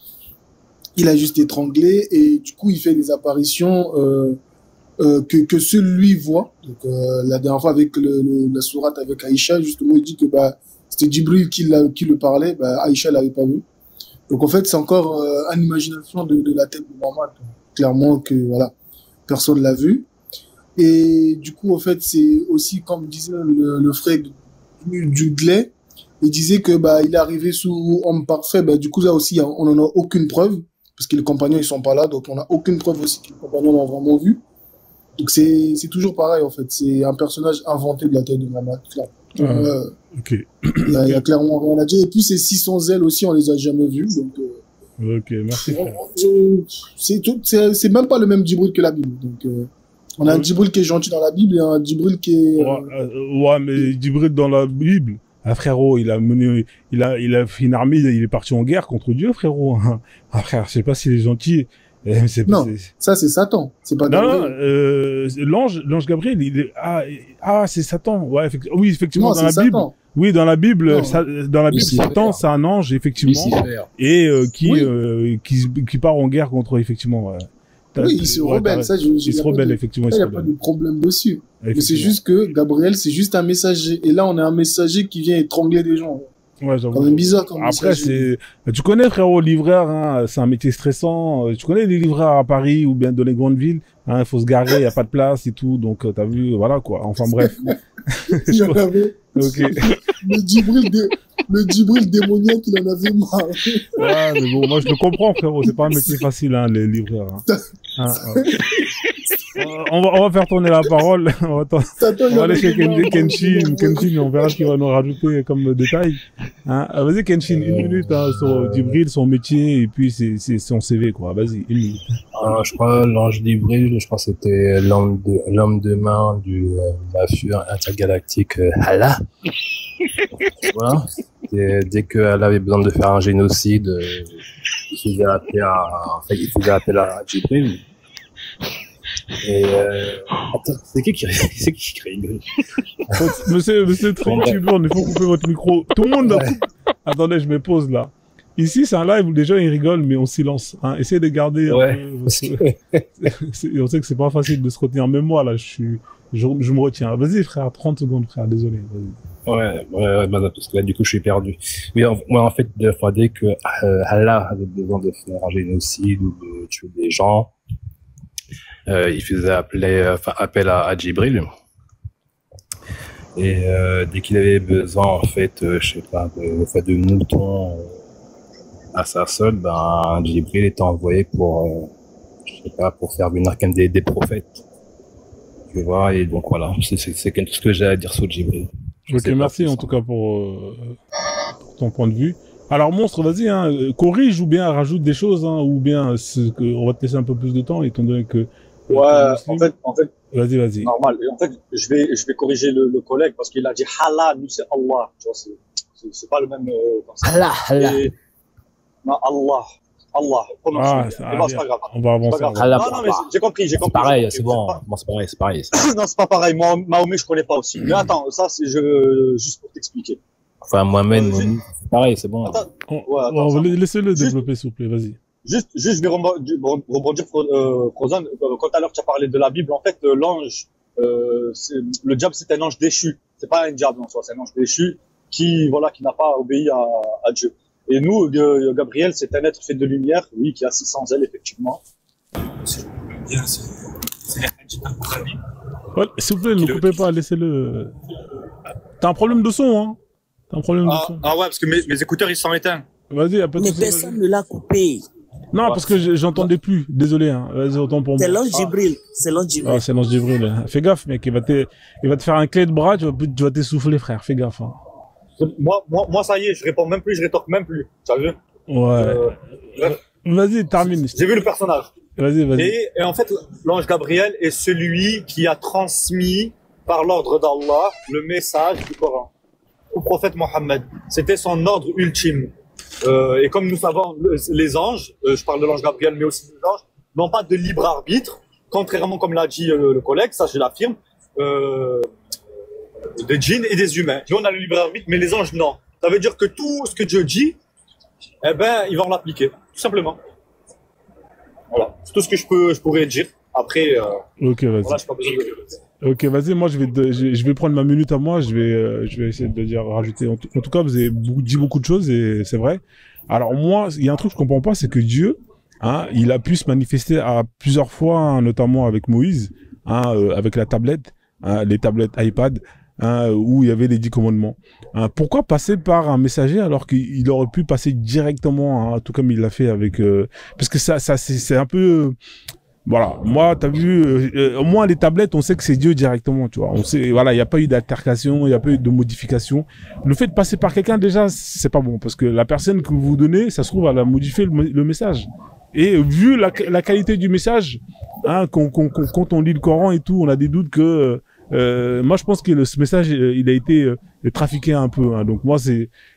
Il a juste étranglé et du coup, il fait des apparitions que seul lui voit. Donc, la dernière fois avec la sourate avec Aïcha, justement, il dit que bah, c'était Djibril qui le parlait, bah, Aïcha l'avait pas vu. Donc, en fait, c'est encore une imagination de la tête de Mohamed. Clairement que, voilà, personne l'a vu. Et du coup, en fait, c'est aussi, comme disait le frère du Glais, il disait que bah il est arrivé sous homme parfait. Bah, du coup, là aussi, on n'en a aucune preuve, parce que les compagnons, ils sont pas là, donc on n'a aucune preuve aussi que les compagnons l'ont vraiment vu. Donc c'est toujours pareil, en fait. C'est un personnage inventé de la tête de Mohamed. Ok. Il y a clairement rien à dire. Et puis, ces 600 ailes aussi, on les a jamais vus, donc... ok, merci. C'est même pas le même Djibril que la Bible, donc... on a un Djibril qui est gentil dans la Bible et un Djibril qui est... Ouais, mais Djibril dans la Bible, ah, frérot, il a fait une armée, il est parti en guerre contre Dieu, frérot. Ah, frère, je sais pas s'il est gentil. Non, ça c'est Satan, c'est pas Gabriel. Non, l'ange Gabriel, c'est Satan. Ouais, oui, effectivement, non, dans la Bible. Oui, dans la Bible, Satan, c'est un ange, effectivement. Et qui part en guerre contre, effectivement. Oui, il se rebelle, ça, il se rebelle, effectivement. Il n'y a pas de problème dessus. Mais c'est juste que Gabriel, c'est juste un messager. Et là, on a un messager qui vient étrangler des gens. Ouais, j'avoue. Quand même bizarre comme Après, tu connais, frérot, livreur, hein, c'est un métier stressant. Tu connais les livreurs à Paris ou bien dans les grandes villes, hein, il faut se garer, il n'y a pas de place et tout. Donc, t'as vu, voilà, quoi. Enfin, bref. Il y en avait. Ok. Le Djibril démoniaque, il en avait marre. Ouais, mais bon, moi, je le comprends, frérot. C'est pas un métier facile, hein, les livreurs. Hein. On va faire tourner la parole. On va aller chez Kenshin. Kenshin, on verra ce qu'il va nous rajouter comme détail. Hein. Vas-y, Kenshin, 1 minute, hein, sur Djibril, son métier, et puis c'est son CV, quoi. Vas-y, 1 minute. Je crois, l'ange Djibril, je crois que c'était l'homme de main du mafieux intergalactique Allah. Voilà. Dès qu'elle avait besoin de faire un génocide, il faisait appel à Djibril. Et attends, c'est qui rigole? Monsieur Tribune, il faut couper votre micro. Tout le monde Attendez, je me pose là. Ici, c'est un live où les gens ils rigolent, mais on silence. Hein. Essayez de garder. On sait que c'est pas facile de se retenir. Même moi là, je me retiens. Vas-y, frère, 30 secondes, frère. Désolé. Ouais, parce que là, du coup, je suis perdu. Mais en fait, dès que Allah avait besoin de faire un génocide ou de tuer des gens, il faisait appel à Djibril. Et dès qu'il avait besoin, en fait, je sais pas, de moutons à sa solde, ben Djibril était envoyé pour, je sais pas, pour faire venir quand même des prophètes. Tu vois, et donc voilà, c'est tout ce que j'ai à dire sur Djibril. Ok, merci en tout cas pour ton point de vue. Alors Monstre, vas-y, hein, corrige ou bien rajoute des choses, hein, ou bien on va te laisser un peu plus de temps étant donné que. Ouais, en fait. Vas-y. Normal. Et en fait, je vais corriger le collègue parce qu'il a dit Allah, nous c'est Allah. Tu vois, c'est pas le même. Allah. Non, Allah. C'est pas grave. On va avancer. Non, mais j'ai compris. C'est pareil, c'est bon. C'est pareil. Non, c'est pas pareil. Moi, Mahomet, je connais pas aussi. Mais attends, ça, c'est juste pour t'expliquer. Enfin, Mohamed, c'est pareil, c'est bon. Laissez-le développer, s'il vous plaît, vas-y. Juste, je vais rebondir, Frozan. Quand à l'heure tu as parlé de la Bible, en fait, l'ange, le diable, c'est un ange déchu. C'est pas un diable en soi, c'est un ange déchu qui n'a pas obéi à Dieu. Et nous, Gabriel, c'est un être fait de lumière, oui, qui a 600 ailes, effectivement. C'est ouais, s'il vous plaît, ne coupez pas, laissez-le. T'as un problème de son, hein? Ah ouais, parce que mes écouteurs, ils sont éteints. Vas-y, mais personne ne l'a coupé. Non, parce que j'entendais plus. Désolé, hein. Vas-y, autant pour moi. C'est l'ange Djibril. Ah, c'est l'ange Djibril. Fais gaffe, mec. Il va te faire un clé de bras, tu vas t'essouffler, frère. Fais gaffe, hein. Moi, ça y est, je réponds même plus, je rétorque même plus. Tu as vu? Ouais. Bref. Vas-y, termine. J'ai vu le personnage. Vas-y. Et en fait, l'ange Gabriel est celui qui a transmis par l'ordre d'Allah le message du Coran au prophète Mohammed. C'était son ordre ultime. Et comme nous savons, les anges, je parle de l'ange Gabriel, mais aussi des anges, n'ont pas de libre arbitre, contrairement, comme l'a dit le collègue, ça je l'affirme, des djinns et des humains. Nous, on a le libre arbitre, mais les anges, non. Ça veut dire que tout ce que Dieu dit, eh ben, ils vont l'appliquer, tout simplement. Voilà, c'est tout ce que je pourrais dire. Après, ok, vas-y. Voilà, j'ai pas besoin de... Ok, vas-y, moi je vais prendre ma minute à moi, je vais essayer de rajouter. En tout cas, vous avez dit beaucoup de choses et c'est vrai. Alors moi, il y a un truc que je comprends pas, c'est que Dieu, hein, il a pu se manifester à plusieurs fois, hein, notamment avec Moïse, hein, avec la tablette, hein, les tablettes iPad, hein, où il y avait les 10 commandements. Hein, pourquoi passer par un messager alors qu'il aurait pu passer directement, hein, tout comme il l'a fait avec... parce que ça c'est un peu... Voilà, moi, t'as vu, au moins les tablettes, on sait que c'est Dieu directement, tu vois. On sait, voilà, il n'y a pas eu d'altercation, il n'y a pas eu de modification. Le fait de passer par quelqu'un, déjà, c'est pas bon, parce que la personne que vous donnez, ça se trouve, elle a modifié le message. Et vu la qualité du message, hein, quand on lit le Coran et tout, on a des doutes que, moi, je pense que ce message, il a été trafiqué un peu, hein. Donc moi,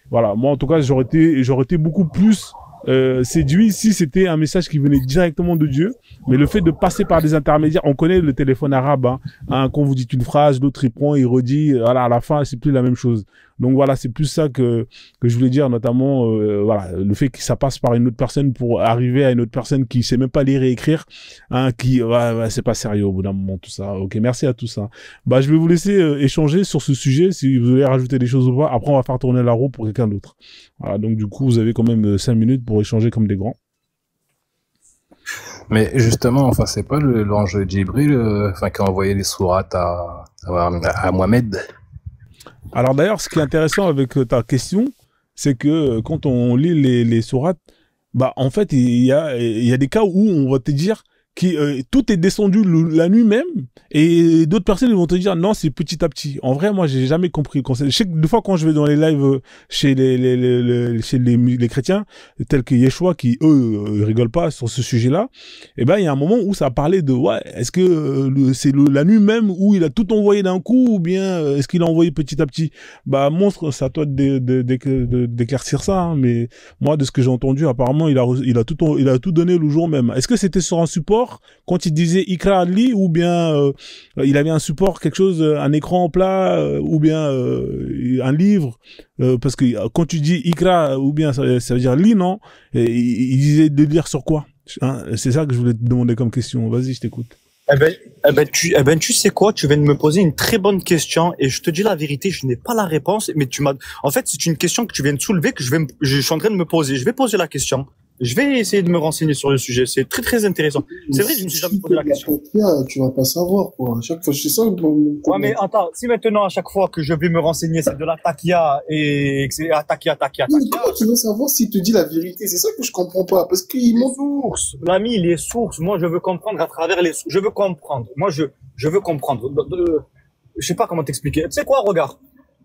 voilà, moi, en tout cas, j'aurais été beaucoup plus séduit si c'était un message qui venait directement de Dieu. Mais le fait de passer par des intermédiaires, on connaît le téléphone arabe, hein, quand vous dites une phrase, l'autre il prend, il redit, voilà, à la fin c'est plus la même chose. Donc voilà, c'est plus ça que je voulais dire, notamment voilà, le fait que ça passe par une autre personne pour arriver à une autre personne qui sait même pas lire et écrire, hein, ouais, c'est pas sérieux au bout d'un moment tout ça. Ok, merci à tous ça. Bah je vais vous laisser échanger sur ce sujet si vous voulez rajouter des choses ou pas. Après on va faire tourner la roue pour quelqu'un d'autre. Voilà, donc du coup vous avez quand même 5 minutes pour échanger comme des grands. Mais justement, enfin, c'est pas l'ange Djibril, enfin, qui a envoyé les sourates à Mohamed. Alors d'ailleurs, ce qui est intéressant avec ta question, c'est que quand on lit les sourates, bah en fait, il y a des cas où on va te dire que tout est descendu la nuit même, et d'autres personnes vont te dire non, c'est petit à petit. En vrai, moi, j'ai jamais compris le concept. Je sais que des fois, quand je vais dans les lives chez les chrétiens, tels que Yeshua, qui eux rigolent pas sur ce sujet-là, et ben il y a un moment où ça parlait de ouais, est-ce que c'est la nuit même où il a tout envoyé d'un coup, ou bien est-ce qu'il a envoyé petit à petit? Bah monstre, c'est à toi d'éclaircir ça, hein, mais moi de ce que j'ai entendu, apparemment il a tout donné le jour même. Est-ce que c'était sur un support quand il disait Ikra Ali, ou bien il avait un support, quelque chose, un écran plat, ou bien un livre, parce que quand tu dis Ikra, ou bien ça veut dire Li, non? Et il disait de lire sur quoi, hein? C'est ça que je voulais te demander comme question. Vas-y, je t'écoute. Tu sais quoi, tu viens de me poser une très bonne question, et je te dis la vérité, je n'ai pas la réponse, mais en fait, c'est une question que tu viens de soulever, que je suis en train de me poser. Je vais poser la question. Je vais essayer de me renseigner sur le sujet. C'est très très intéressant. C'est vrai, je ne me suis jamais posé la question. Tu vas pas savoir, quoi. À chaque fois, je sais ça. Ouais, mais attends, si maintenant, à chaque fois que je vais me renseigner, c'est de la takia et que c'est takia. Mais comment tu veux savoir s'il te dit la vérité? C'est ça que je comprends pas. Parce qu'il manque. Sources. L'ami, les sources. Moi, je veux comprendre à travers les sources. Je veux comprendre. Moi, je veux comprendre. Je sais pas comment t'expliquer. Tu sais quoi, regarde.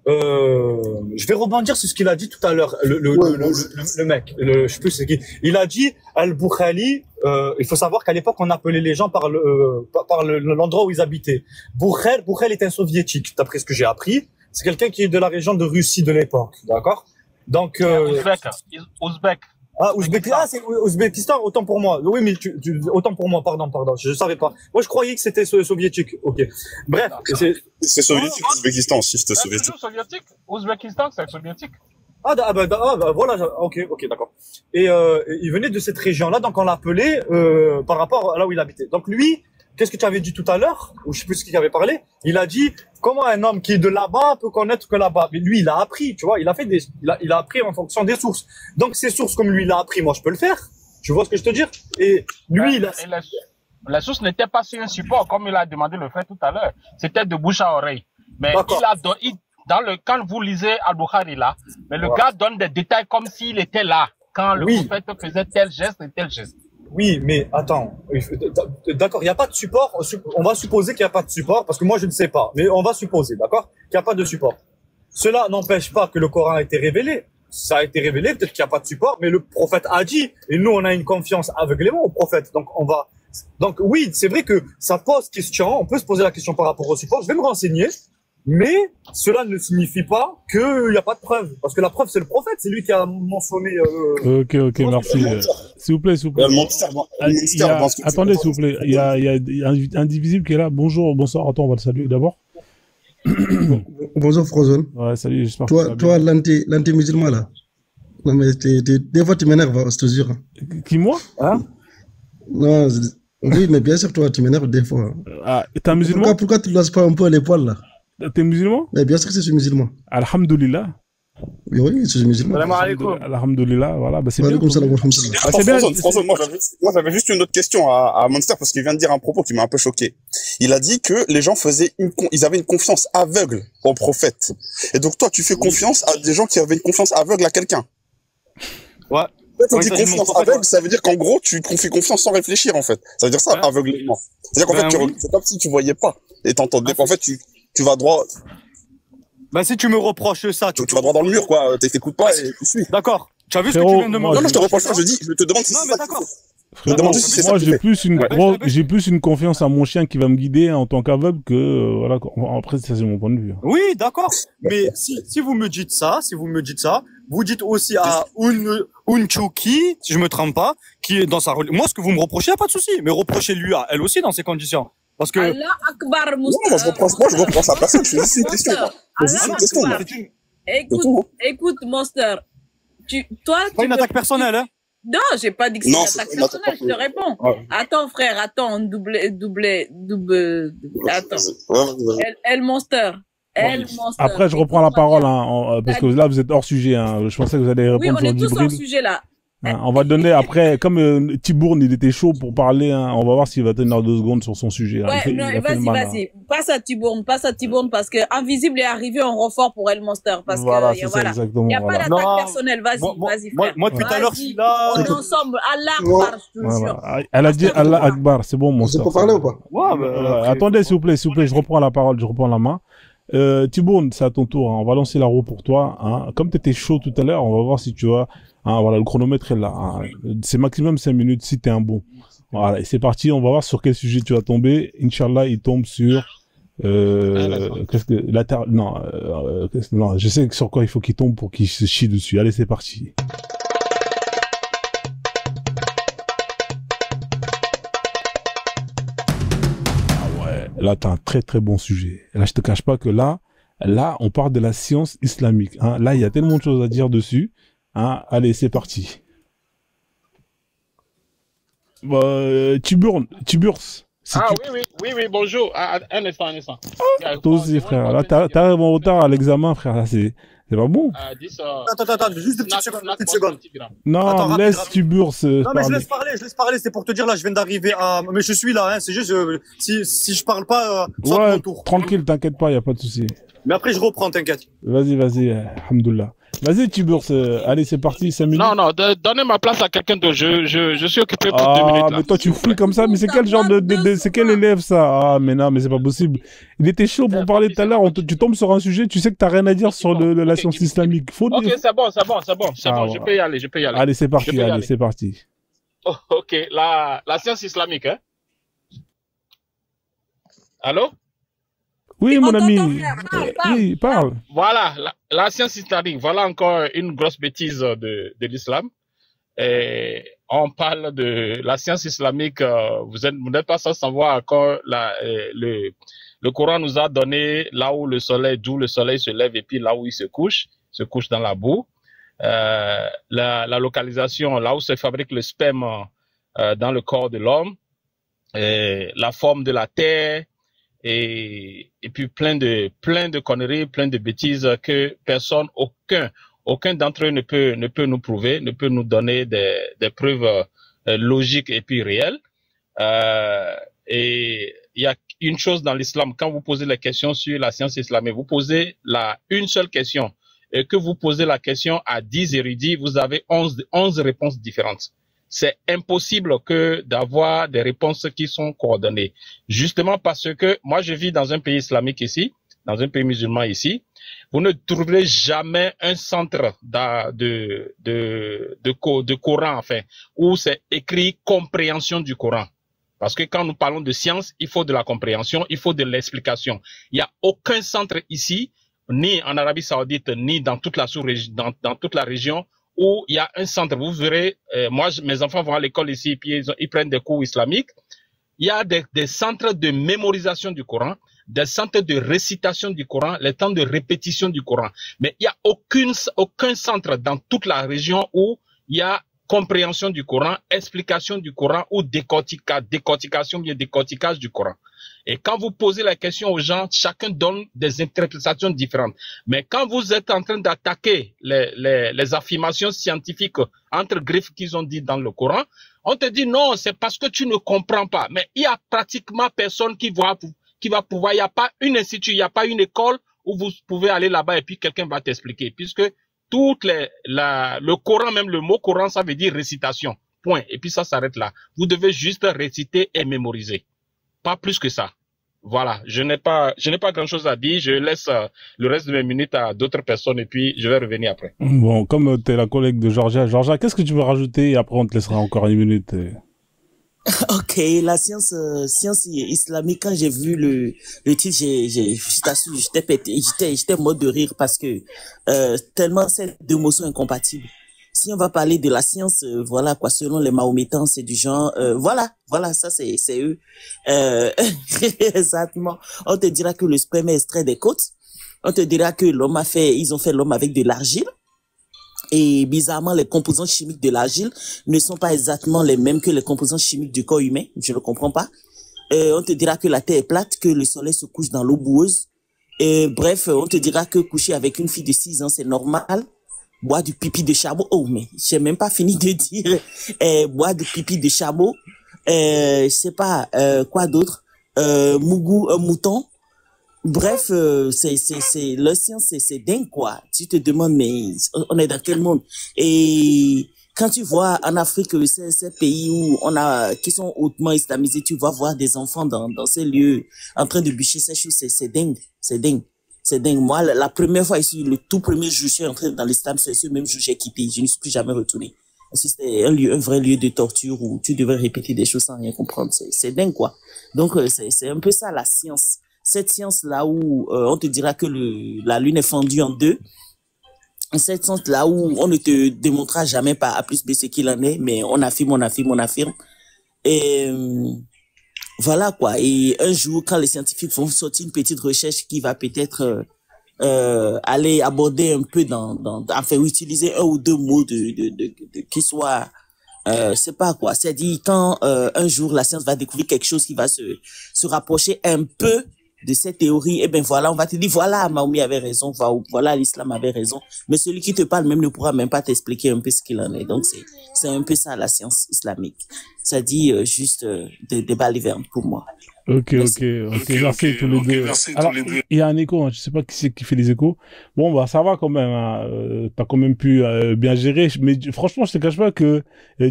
Je vais rebondir sur ce qu'il a dit tout à l'heure, le mec, je sais plus c'est qui. Il a dit Al-Boukhali. Il faut savoir qu'à l'époque on appelait les gens par l'endroit où ils habitaient. Boukhel est un soviétique, d'après ce que j'ai appris. C'est quelqu'un qui est de la région de Russie de l'époque, d'accord. Donc Ouzbek. Ah, c'est Ouzbékistan, autant pour moi. Oui, mais autant pour moi, pardon. Je savais pas. Moi, je croyais que c'était soviétique. Ok. Bref. C'est soviétique, Ouzbékistan aussi, c'était soviétique. Ouzbékistan, c'est soviétique. Voilà. Ok, d'accord. Et il venait de cette région-là, donc on l'appelait, par rapport à là où il habitait. Donc lui, qu'est-ce que tu avais dit tout à l'heure? Ou je sais plus ce qu'il avait parlé. Il a dit, comment un homme qui est de là-bas peut connaître que là-bas? Mais lui, il a appris, tu vois, il a appris en fonction des sources. Donc, ces sources, comme lui, il a appris, moi, je peux le faire. Tu vois ce que je te dis? Et lui, la source n'était pas sur un support, comme il a demandé le fait tout à l'heure. C'était de bouche à oreille. Mais quand vous lisez Al-Bukhari là, mais le gars donne des détails comme s'il était là, quand le prophète faisait tel geste et tel geste. Oui, mais attends, d'accord, il n'y a pas de support, on va supposer qu'il n'y a pas de support, parce que moi je ne sais pas, mais on va supposer, d'accord, qu'il n'y a pas de support. cela n'empêche pas que le Coran a été révélé. Ça a été révélé, peut-être qu'il n'y a pas de support, mais le prophète a dit, et nous on a une confiance aveuglément au prophète. Donc oui, c'est vrai que ça pose question, on peut se poser la question par rapport au support, je vais me renseigner, mais cela ne signifie pas qu'il n'y a pas de preuve. Parce que la preuve, c'est le prophète, c'est lui qui a mentionné... Ok, merci. S'il vous plaît. Attendez, s'il vous plaît, il y a un indivisible qui est là. Bonjour, bonsoir, attends, on va le saluer d'abord. Bonjour Frozone. Ouais, salut, j'espère que toi, l'anti-musulman là. Non mais des fois tu m'énerves, je te jure. Qui, moi? Hein? Non, oui, mais bien sûr, toi, tu m'énerves des fois. Ah, t'es un musulman? Pourquoi tu ne lâches pas un peu les poils là? T'es musulman? Mais bien sûr que je suis musulman. Alhamdulillah. Oui, je suis musulman. Alhamdulillah, voilà, bah c'est bien. François, moi j'avais juste une autre question à Monster parce qu'il vient de dire un propos qui m'a un peu choqué. Il a dit que les gens ils avaient une confiance aveugle au prophète. Et donc toi, tu fais confiance à des gens qui avaient une confiance aveugle à quelqu'un. Ouais. Quand on dit confiance aveugle, ça veut dire qu'en gros, tu fais confiance sans réfléchir, en fait. Ça veut dire ça, aveuglément. C'est-à-dire qu'en fait, c'est comme si tu voyais pas. Et t'entendais. En fait, tu vas droit. Ben, si tu me reproches ça, tu vas droit dans le mur, quoi. T'écoutes pas et tu suis. D'accord. Tu as vu ce que tu viens de me dire? Non, je te reproche pas, je te demande si c'est ça. D'accord. Moi, j'ai plus une confiance à mon chien qui va me guider en tant qu'aveugle que, voilà, après, ça, c'est mon point de vue. Oui, d'accord. Mais si vous me dites ça, vous dites aussi à Unchuki, si je me trompe pas, qui est dans sa religion. Moi, ce que vous me reprochez, y a pas de souci. Mais reprochez-lui à elle aussi dans ces conditions. Parce que. Allah Akbar, non, je reproche à personne. Je fais juste une question, quoi. Écoute, Monster. Toi, c'est pas une attaque personnelle, hein? Non, j'ai pas dit que c'est une attaque personnelle, je te réponds. Ouais. Attends, frère, attends. Elle Monster. Après, je reprends la parole, hein, parce que là, vous êtes hors sujet, hein. Je pensais que vous allez répondre sur Djibril. Oui, on est tous hors sujet, là. Hein, on va donner après, comme Tibourne, il était chaud pour parler, hein, on va voir s'il va tenir 2 secondes sur son sujet. Ouais, vas-y. Passe à Tibourne, parce que Invisible est arrivé en renfort pour El Monster, parce voilà, que, voilà. Il n'y a pas d'attaque personnelle, vas-y, frère. Moi, depuis tout à l'heure, je suis là. On est ensemble, Allah Akbar, je te jure. Elle a dit Allah Akbar, c'est bon, Monster. C'est pour parler ou pas? Attendez, s'il vous plaît, je reprends la parole, je reprends la main. Tibourne, c'est à ton tour, hein. On va lancer la roue pour toi, hein. Comme t'étais chaud tout à l'heure, on va voir si tu vas, hein, voilà, le chronomètre est là, hein. C'est maximum 5 minutes si t'es un bon. Voilà, et c'est parti, on va voir sur quel sujet tu vas tomber. Inch'Allah, il tombe sur, non, je sais sur quoi il faut qu'il tombe pour qu'il se chie dessus. Allez, c'est parti. Là, t'as un très très bon sujet. Là, je te cache pas que là, on parle de la science islamique. Hein. Là, il y a tellement de choses à dire dessus. Hein. Allez, c'est parti. Tiburs. Ah oui, bonjour. Un instant. Toi aussi, frère. Là, t'arrives en retard à l'examen, frère. Là, c'est pas bon. Attends, juste une petite seconde. Non, attends, laisse Tiburs. Non, mais je laisse parler, c'est pour te dire, là, je viens d'arriver à... Mais je suis là, hein, c'est juste, si je parle pas, ouais, mon tour. Tranquille, t'inquiète pas, y a pas de souci. Mais après, je reprends, t'inquiète. Vas-y, alhamdoulilah. Vas-y, Tiburs, allez, c'est parti, 5 minutes. Non, donnez ma place à quelqu'un d'autre, je suis occupé pour 2 minutes. Ah, mais toi, tu fouilles comme ça, mais c'est quel genre c'est quel élève, ça? Ah, mais non, mais c'est pas possible. Il était chaud pour parler tout à l'heure, tu tombes sur un sujet, tu sais que t'as rien à dire sur la science islamique. Ok, c'est bon, je peux y aller. Allez, c'est parti, Oh, ok, la science islamique, hein? Allô? Oui, mon ami. Oui, parle. Voilà, la science islamique, voilà encore une grosse bêtise de l'islam. On parle de la science islamique, vous n'êtes pas sans savoir encore le Coran nous a donné là où d'où le soleil se lève et puis là où il se couche dans la boue. La localisation, là où se fabrique le sperme dans le corps de l'homme, la forme de la terre, et puis plein de conneries, plein de bêtises que aucun d'entre eux ne peut nous prouver, ne peut nous donner des preuves logiques et puis réelles. Et il y a une chose dans l'islam, quand vous posez la question sur la science islamique, vous posez une seule question, et que vous posez la question à 10 érudits, vous avez 11 réponses différentes. C'est impossible d'avoir des réponses qui sont coordonnées. Justement parce que moi, je vis dans un pays islamique ici. dans un pays musulman ici, vous ne trouverez jamais un centre de Coran, enfin, où c'est écrit compréhension du Coran. Parce que quand nous parlons de science, il faut de la compréhension, il faut de l'explication. Il n'y a aucun centre ici, ni en Arabie Saoudite, ni dans toute la sous-région, dans toute la région, où il y a un centre. Vous verrez, mes enfants vont à l'école ici, puis ils prennent des cours islamiques. Il y a des centres de mémorisation du Coran, des centres de récitation du Coran, les temps de répétition du Coran. Mais il n'y a aucun centre dans toute la région où il y a compréhension du Coran, explication du Coran ou décortication, bien décorticage du Coran. Et quand vous posez la question aux gens, chacun donne des interprétations différentes. Mais quand vous êtes en train d'attaquer les affirmations scientifiques entre griffes qu'ils ont dit dans le Coran, on te dit non, c'est parce que tu ne comprends pas. Mais il y a pratiquement personne qui va pouvoir, il n'y a pas une institut, il n'y a pas une école où vous pouvez aller là-bas et puis quelqu'un va t'expliquer. Puisque le Coran, même le mot Coran, ça veut dire récitation. Point. Et puis ça s'arrête là. Vous devez juste réciter et mémoriser. Pas plus que ça. Voilà. Je n'ai pas grand chose à dire. Je laisse le reste de mes minutes à d'autres personnes et puis je vais revenir après. Bon, comme tu es la collègue de Georgia, qu'est-ce que tu veux rajouter et après on te laissera encore une minute. Ok, la science islamique, quand j'ai vu le titre, je t'assure, j'étais pété, j'étais mort de rire parce que, tellement ces deux mots sont incompatibles. Si on va parler de la science, voilà, quoi, selon les Mahométans, c'est du genre, voilà, ça c'est eux. Exactement. On te dira que le sperme est extrait des côtes. On te dira que ils ont fait l'homme avec de l'argile. Et bizarrement, les composants chimiques de l'argile ne sont pas exactement les mêmes que les composants chimiques du corps humain. Je ne comprends pas. On te dira que la Terre est plate, que le soleil se couche dans l'eau boueuse. Bref, on te dira que coucher avec une fille de 6 ans, c'est normal. Boire du pipi de chameau. Oh, mais j'ai même pas fini de dire. Boire du pipi de chameau. Je sais pas, quoi d'autre. Mouton. Bref, la science, c'est dingue, quoi. Tu te demandes, mais on est dans quel monde? Et quand tu vois en Afrique, ces pays où qui sont hautement islamisés, tu vas voir des enfants dans ces lieux en train de bûcher ces choses, c'est dingue. C'est dingue. Moi, la première fois ici, le tout premier jour, je suis entré dans l'islam, c'est ce même jour que j'ai quitté. Je ne suis plus jamais retourné. Parce que c'était un vrai lieu de torture où tu devais répéter des choses sans rien comprendre. C'est dingue, quoi. Donc, c'est un peu ça, la science. Cette science-là où on te dira que la Lune est fendue en deux. Cette science-là où on ne te démontrera jamais par A plus B ce qu'il en est, mais on affirme. Et voilà, quoi. Et un jour, quand les scientifiques vont sortir une petite recherche qui va peut-être aller aborder un peu enfin, utiliser un ou deux mots qui soient... c'est pas quoi. C'est-à-dire quand un jour la science va découvrir quelque chose qui va se rapprocher un peu de cette théorie, et ben voilà, on va te dire voilà, Mahomet avait raison, voilà, l'islam avait raison, mais celui qui te parle même ne pourra même pas t'expliquer un peu ce qu'il en est. Donc c'est un peu ça la science islamique. Ça dit juste des balivernes pour moi. Ok, merci tous les deux. Alors, il y a un écho, hein, je sais pas qui c'est qui fait les échos. Bon, bah, ça va quand même, hein. T'as quand même pu bien gérer. Mais franchement, je te cache pas que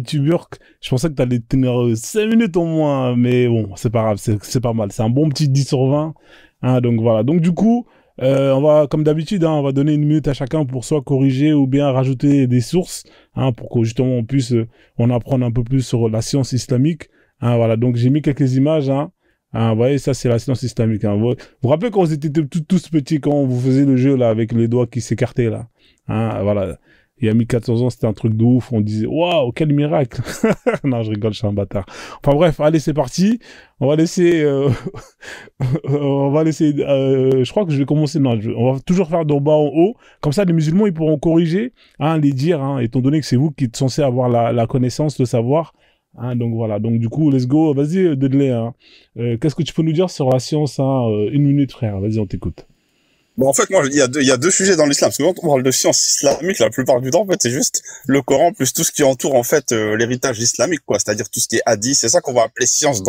Tuburk, je pensais que t'allais tenir 5 minutes au moins. Mais bon, c'est pas grave, c'est pas mal. C'est un bon petit 10 sur 20. Hein, donc voilà. Donc du coup, on va, comme d'habitude, hein, on va donner 1 minute à chacun pour soit corriger ou bien rajouter des sources, hein, pour que justement on puisse en apprendre un peu plus sur la science islamique. Hein, voilà. Donc j'ai mis quelques images, hein. Ah, vous voyez, ça, c'est la science islamique, hein. Vous vous rappelez quand vous étiez tous petits, quand vous faisiez le jeu, là, avec les doigts qui s'écartaient, là? Hein, voilà. Il y a 1400 ans, c'était un truc de ouf. On disait, waouh, quel miracle! Non, je rigole, je suis un bâtard. Enfin bref, allez, c'est parti. On va laisser, je crois que je vais commencer, non, on va toujours faire d'en bas en haut. Comme ça, les musulmans, ils pourront corriger, hein, les dire, hein, étant donné que c'est vous qui êtes censés avoir la connaissance, le savoir. Hein, donc voilà, donc du coup, let's go, vas-y, Dudley, hein. Qu'est-ce que tu peux nous dire sur la science, hein, 1 minute, frère, vas-y, on t'écoute. Bon, en fait, moi, il y a deux sujets dans l'islam. Parce que quand on parle de science islamique, la plupart du temps, en fait, c'est juste le Coran plus tout ce qui entoure, en fait, l'héritage islamique, quoi. C'est-à-dire tout ce qui est hadith. C'est ça qu'on va appeler science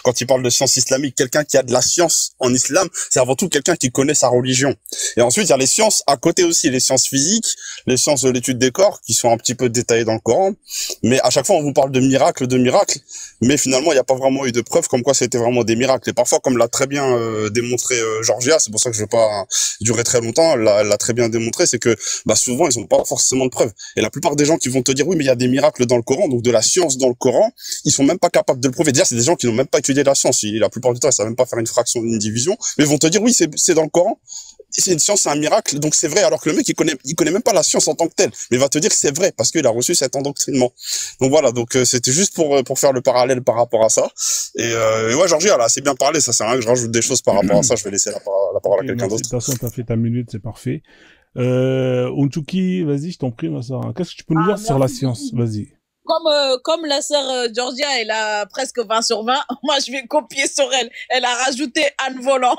quand il parle de science islamique. Quelqu'un qui a de la science en islam, c'est avant tout quelqu'un qui connaît sa religion. Et ensuite, il y a les sciences à côté aussi, les sciences physiques, les sciences de l'étude des corps, qui sont un petit peu détaillées dans le Coran. Mais à chaque fois, on vous parle de miracles. Mais finalement, il n'y a pas vraiment eu de preuves comme quoi c'était vraiment des miracles. Et parfois, comme l'a très bien démontré Georgia, c'est pour ça que je vais pas durer très longtemps, elle l'a très bien démontré, c'est que souvent ils ont pas forcément de preuves. Et la plupart des gens qui vont te dire oui mais il y a des miracles dans le Coran, donc de la science dans le Coran, ils sont même pas capables de le prouver. Déjà c'est des gens qui n'ont même pas étudié la science, la plupart du temps ils savent même pas faire une fraction, une division, mais ils vont te dire oui c'est dans le Coran. C'est une science, c'est un miracle, donc c'est vrai, alors que le mec, il connaît même pas la science en tant que telle, mais il va te dire que c'est vrai, parce qu'il a reçu cet endoctrinement. Donc voilà, donc c'était juste pour faire le parallèle par rapport à ça. Et ouais, Georgie, elle a assez bien parlé, ça sert à rien que je rajoute des choses par rapport à ça, je vais laisser la parole à quelqu'un d'autre. De toute façon, t'as fait ta minute, c'est parfait. Unchuki, vas-y, je t'en prie, ma soeur. Qu'est-ce que tu peux nous dire sur la science? Vas-y. Comme la sœur Georgia, elle a presque 20 sur 20, moi je vais copier sur elle. Elle a rajouté Anne Volant.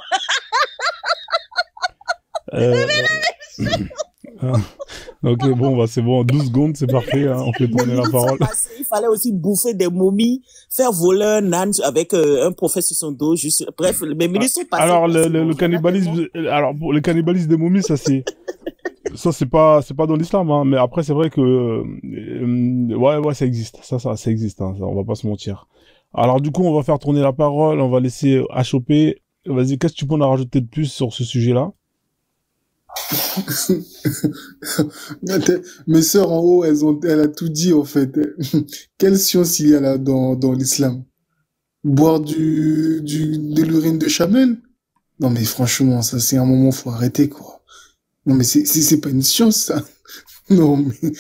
Ok, bon, bah, c'est bon, 12 secondes, c'est parfait, hein, on fait tourner la parole. Il fallait aussi bouffer des momies, faire voler un âne avec un prophète sur son dos, juste, bref, mes minutes sont passées. Alors, le cannibalisme, pour le cannibalisme des momies, ça c'est pas dans l'islam, hein, mais après, c'est vrai que, ouais, ça existe, ça existe, hein, ça, on va pas se mentir. Alors, du coup, on va faire tourner la parole, on va laisser HOP. Vas-y, qu'est-ce que tu peux en rajouter de plus sur ce sujet-là? Mes sœurs en haut, elle a tout dit en fait. Quelle science il y a là dans l'islam? Boire de l'urine de chamelle? Non mais franchement, ça c'est un moment, faut arrêter quoi. Non mais c'est pas une science ça. Non mais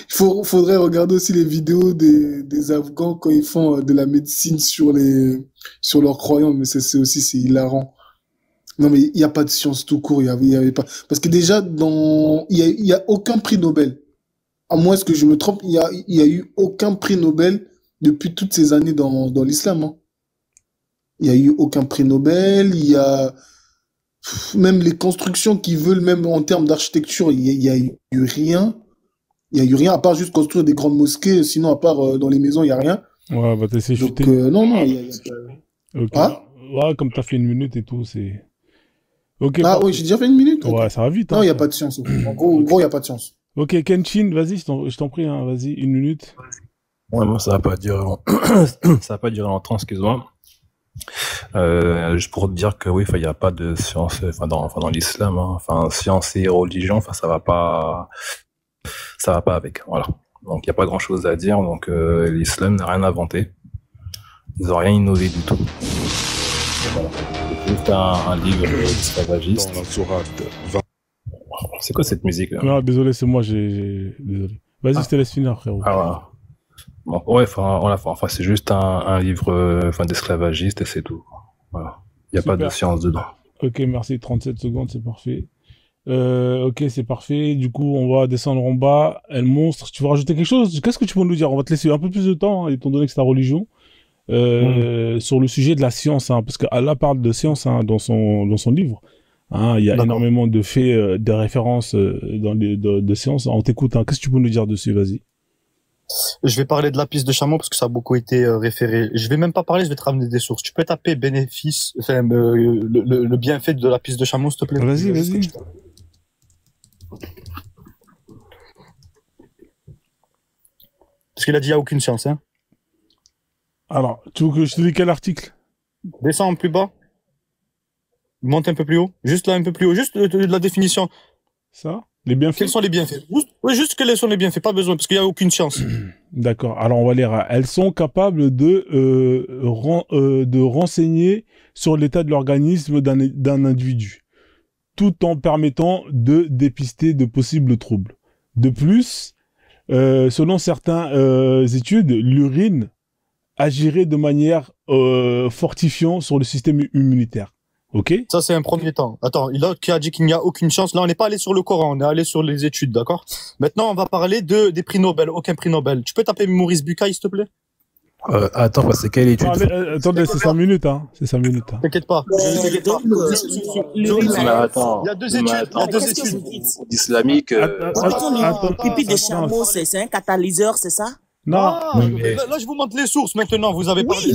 faudrait regarder aussi les vidéos des Afghans quand ils font de la médecine sur leurs croyances, mais c'est hilarant. Non, mais il n'y a pas de science tout court, il y avait pas. Parce que déjà, il y a aucun prix Nobel. À moins que je me trompe, il y a eu aucun prix Nobel depuis toutes ces années dans l'islam, hein. Il y a eu aucun prix Nobel, il y a, même les constructions qui veulent, même en termes d'architecture, il y a eu rien. Il y a eu rien, à part juste construire des grandes mosquées, sinon, à part dans les maisons, il n'y a rien. Ouais, bah, t'essaies de chuter. Non, il y a pas. Okay. Ah? Ouais, comme t'as fait une minute et tout, c'est. Okay, ah oui, j'ai déjà fait une minute. Ouais, ça va vite. Hein, non, il n'y a pas de science. En gros, il n'y a pas de science. Ok, Kenshin, vas-y, je t'en prie, hein, vas-y, une minute. Ouais, moi, ça va pas durer longtemps, excuse-moi. Juste pour te dire que oui, il n'y a pas de science, dans l'islam, hein, science et religion, ça va pas avec, voilà. Donc, il n'y a pas grand chose à dire, donc, l'islam n'a rien inventé. Ils n'ont rien innové du tout. Voilà. C'est juste un livre esclavagiste. C'est quoi cette musique là? Non, désolé, c'est moi, désolé. Vas-y, je te laisse finir, frérot. Ah, voilà. Bon, ouais, c'est juste un livre d'esclavagiste et c'est tout. Voilà. Il n'y a pas de science dedans. Ok, merci, 37 secondes, c'est parfait. Ok, c'est parfait. Du coup, on va descendre en bas. Elle monstre, tu veux rajouter quelque chose? Qu'est-ce que tu peux nous dire? On va te laisser un peu plus de temps, hein, étant donné que c'est ta religion. Sur le sujet de la science, hein, parce qu'Allah parle de science, hein, dans son livre. Hein, il y a énormément de faits, de références de science. On t'écoute. Hein. Qu'est-ce que tu peux nous dire dessus? Vas-y. Je vais parler de la piste de chameau parce que ça a beaucoup été référé. Je vais même pas parler, je vais te ramener des sources. Tu peux taper bénéfice, le bienfait de la piste de chameau, s'il te plaît? Vas-y. Parce qu'il a dit il n'y a aucune science, hein. Alors, tu veux que je te dise quel article? Descends plus bas. Monte un peu plus haut. Juste là, un peu plus haut. Juste la définition. Ça? Les bienfaits? Quels sont les bienfaits? Juste quels sont les bienfaits. Pas besoin, parce qu'il n'y a aucune chance. D'accord. Alors, on va lire. Elles sont capables de renseigner sur l'état de l'organisme d'un individu, tout en permettant de dépister de possibles troubles. De plus, selon certaines études, l'urine agirait de manière fortifiant sur le système immunitaire. Ok? Ça, c'est un premier temps. Attends, l'autre qui a dit qu'il n'y a aucune chance. Là, on n'est pas allé sur le Coran, on est allé sur les études, d'accord? Maintenant, on va parler des prix Nobel. Aucun prix Nobel. Tu peux taper Maurice Bucaille, s'il te plaît? Attends, parce que quelle étude? Attendez, c'est 5 minutes, hein. C'est 5 minutes. Hein. T'inquiète pas. Mais attends. Il y a deux études. Il y a deux études. Islamique. Le pipi de chameau, c'est un catalyseur, c'est ça? Non. Là, je vous montre les sources maintenant. Vous avez parlé.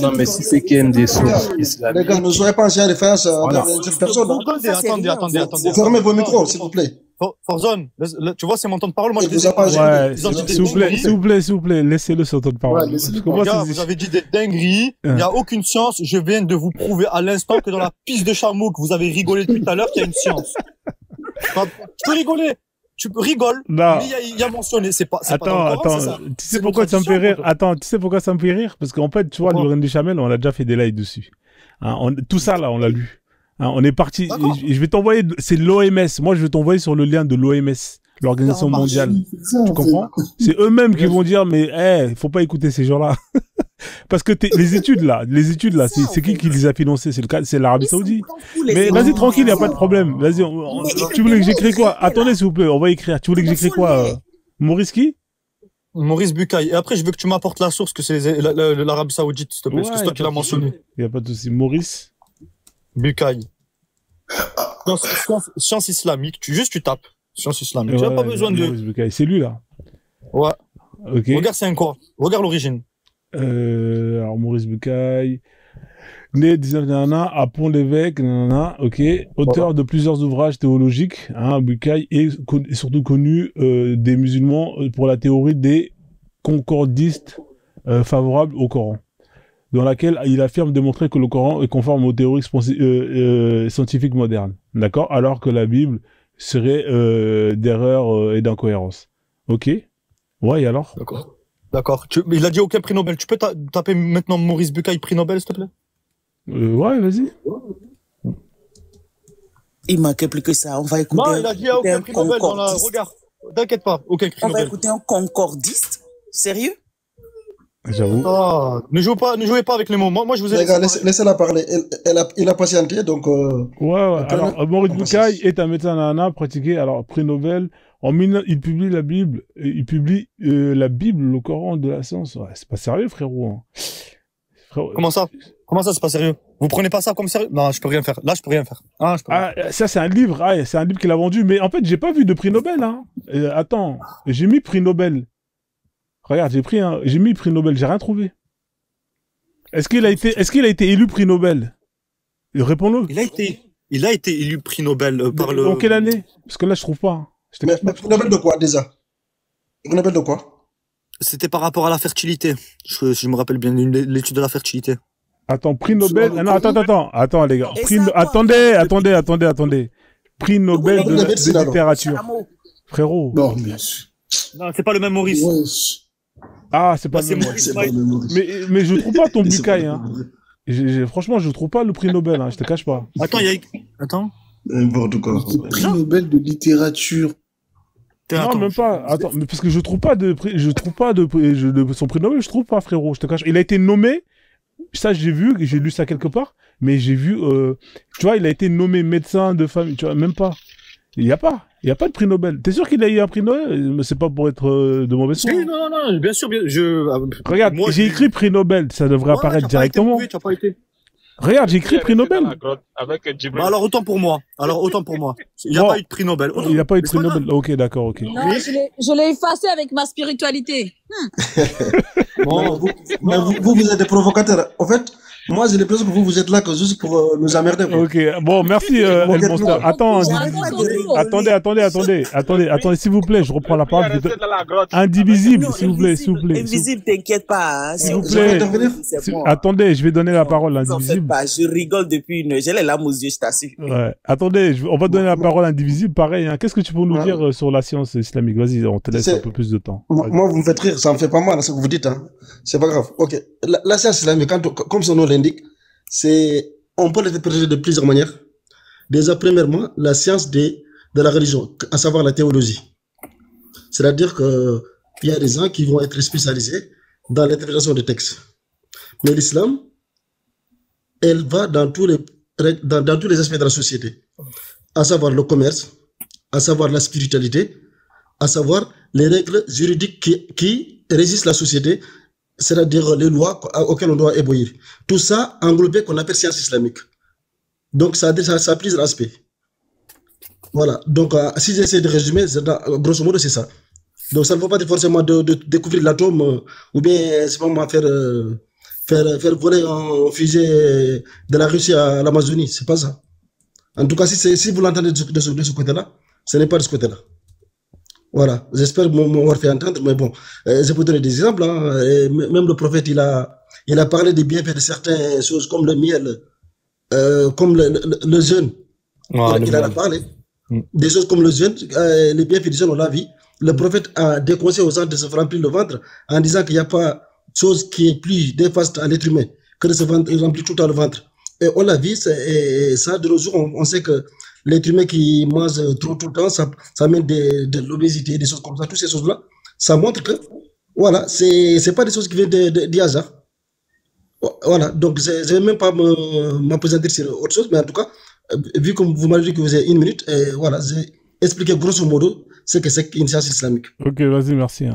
Non, mais si c'est qu'il y a des sources islamiques. Les gars, ne soyez pas en référence à cette personne. Attendez. Fermez vos micros, s'il vous plaît. Forzone, tu vois, c'est mon temps de parole. Moi, je vous ai pas s'il vous plaît, laissez-le sur ton de parole. Vous avez dit des dingueries. Il n'y a aucune science. Je viens de vous prouver à l'instant que dans la piste de chameau que vous avez rigolé tout à l'heure, qu'il y a une science. Tu peux rigoler. Tu rigoles. Mais il y a mentionné. C'est pas. Attends. Tu sais pourquoi ça me fait rire? Attends, tu sais pourquoi ça me fait rire? Parce qu'en fait, tu vois, le Reine des Chamel, on a déjà fait des lives dessus. Tout ça, là, on l'a lu. On est parti, je vais t'envoyer, c'est l'OMS. Moi, je vais t'envoyer sur le lien de l'OMS, l'Organisation mondiale. Tu comprends? C'est eux-mêmes qui vont dire, mais, faut pas écouter ces gens-là. Parce que les études là, c'est qui les a financées? C'est l'Arabie Saoudite. Mais vas-y, tranquille, y a pas de problème. Vas-y, tu voulais que j'écris quoi? Attendez, s'il vous plaît, on va écrire. Tu voulais que j'écris quoi? Maurice qui? Maurice Bucaille. Et après, je veux que tu m'apportes la source que c'est l'Arabie Saoudite, s'il te plaît. Parce que c'est toi qui l'as mentionné. Y a pas de souci. Maurice Bucaille. Science islamique. Tu tapes. Science islamique. Tu n'as pas besoin de... C'est lui, là. Ouais. Ok. Regarde, c'est un quoi? Regarde l'origine. Alors, Maurice Bucaille. Né 19 à Pont-l'Évêque, ok. Auteur de plusieurs ouvrages théologiques, Bucaille est surtout connu des musulmans pour la théorie des concordistes favorables au Coran, dans laquelle il affirme démontrer que le Coran est conforme aux théories scientifiques modernes, d'accord, alors que la Bible serait d'erreur et d'incohérence. Ok. Ouais, et alors? D'accord. Il a dit aucun prix Nobel. Tu peux taper maintenant Maurice Bucaille prix Nobel, s'il te plaît? Ouais, vas-y. Il manquait plus que ça. On va écouter. Non, il a dit aucun prix Nobel dans la... Regarde. T'inquiète pas, aucun prix Nobel. On va écouter un concordiste? Sérieux? J'avoue. Ne jouez pas avec les mots. Moi, je vous ai... Les gars, laissez-la parler. Il a patienté, donc... Ouais. Alors, Maurice Bucaille est un médecin nana pratiqué. Alors, prix Nobel. Il publie la Bible. Il publie la Bible, le Coran de la science. Ouais, c'est pas sérieux, frérot. Comment ça, c'est pas sérieux? Vous prenez pas ça comme sérieux? Non, je peux rien faire. Là, je peux rien faire. Ça, c'est un livre. C'est un livre qu'il a vendu. Mais en fait, j'ai pas vu de prix Nobel. Attends, j'ai mis prix Nobel. Regarde, j'ai mis prix Nobel. J'ai rien trouvé. Est-ce qu'il a été élu prix Nobel? Réponds-le. Il a été élu prix Nobel par le... En quelle année? Parce que là, je trouve pas. Mais prix Nobel de quoi, déjà? Prix Nobel de quoi? C'était par rapport à la fertilité. Je me rappelle bien l'étude de la fertilité. Attends, prix Nobel. Non, attends, les gars. Attendez. Prix Nobel de littérature. Frérot. Non, c'est pas le même Maurice. C'est pas le même Maurice. Mais je trouve pas ton Bucaille, franchement, je trouve pas le prix Nobel, je te cache pas. Attends. Prix Nobel de littérature. Non, même pas. Attends, mais parce que je trouve pas de son prix Nobel, je trouve pas, frérot. Je te cache. Il a été nommé. Ça, j'ai lu ça quelque part. Mais j'ai vu, tu vois, il a été nommé médecin de famille. Tu vois, même pas. Il y a pas de prix Nobel. T'es sûr qu'il a eu un prix Nobel? Mais c'est pas pour être de mauvaise foi. Non, bien sûr. Regarde, j'ai écrit prix Nobel. Ça devrait apparaître directement. Regarde, j'ai écrit prix Nobel. Alors autant pour moi. Il n'y a pas eu de prix Nobel. Il n'y a pas eu de prix Nobel. Ok, d'accord, ok. Non, je l'ai effacé avec ma spiritualité. Vous êtes des provocateurs. En fait, moi, j'ai l'impression que vous êtes là juste pour nous emmerder. Ok, bon, merci, El Monster. Attendez, s'il vous plaît, je reprends la parole. Indivisible, s'il vous plaît. Invisible, t'inquiète pas. S'il vous plaît. Attendez, je vais donner la parole à Indivisible. Je rigole depuis j'ai les larmes aux yeux, je t'assure. Ouais. Attendez, on va donner la parole à Indivisible, pareil. Qu'est-ce que tu peux nous dire sur la science islamique? Vas-y, on te laisse un peu plus de temps. Moi, vous me faites rire, ça me fait pas mal, ce que vous dites. C'est pas grave. Ok. La science islamique, comme son nom l'indique, on peut l'interpréter de plusieurs manières. Déjà, premièrement, la science de la religion, à savoir la théologie. C'est-à-dire qu'il y a des gens qui vont être spécialisés dans l'interprétation des textes. Mais l'islam, elle va dans tous les aspects de la société, à savoir le commerce, à savoir la spiritualité, à savoir les règles juridiques qui régissent la société c'est-à-dire les lois auxquelles on doit obéir. Tout ça englobé qu'on appelle science islamique. Donc ça a plusieurs aspects. Voilà. Donc si j'essaie de résumer, grosso modo c'est ça. Donc ça ne faut pas forcément de découvrir l'atome ou bien c'est pas moi faire voler un fusée de la Russie à l'Amazonie, c'est pas ça. En tout cas, si vous l'entendez de ce côté-là, ce n'est pas de ce côté-là. Voilà, j'espère m'avoir fait entendre, mais bon, je peux donner des exemples. Hein. Même le prophète, il a parlé des bienfaits de certaines choses comme le miel, comme le jeûne. Il en a parlé. Des choses comme le jeûne, les bienfaits du jeûne, on l'a vu. Le prophète a déconseillé aux gens de se remplir le ventre en disant qu'il n'y a pas chose qui est plus néfaste à l'être humain que de se remplir tout le temps le ventre. Et on l'a vu, et ça, de nos jours, on sait que l'être humain qui mange trop tout le temps, ça amène de l'obésité, des choses comme ça, toutes ces choses-là. Ça montre que, voilà, c'est pas des choses qui viennent du hasard. Voilà, donc je vais même pas m'appesantir sur autre chose, mais en tout cas, vu que vous m'avez dit que vous avez 1 minute, voilà, j'ai expliqué grosso modo ce que c'est qu'une science islamique. Ok, vas-y, merci.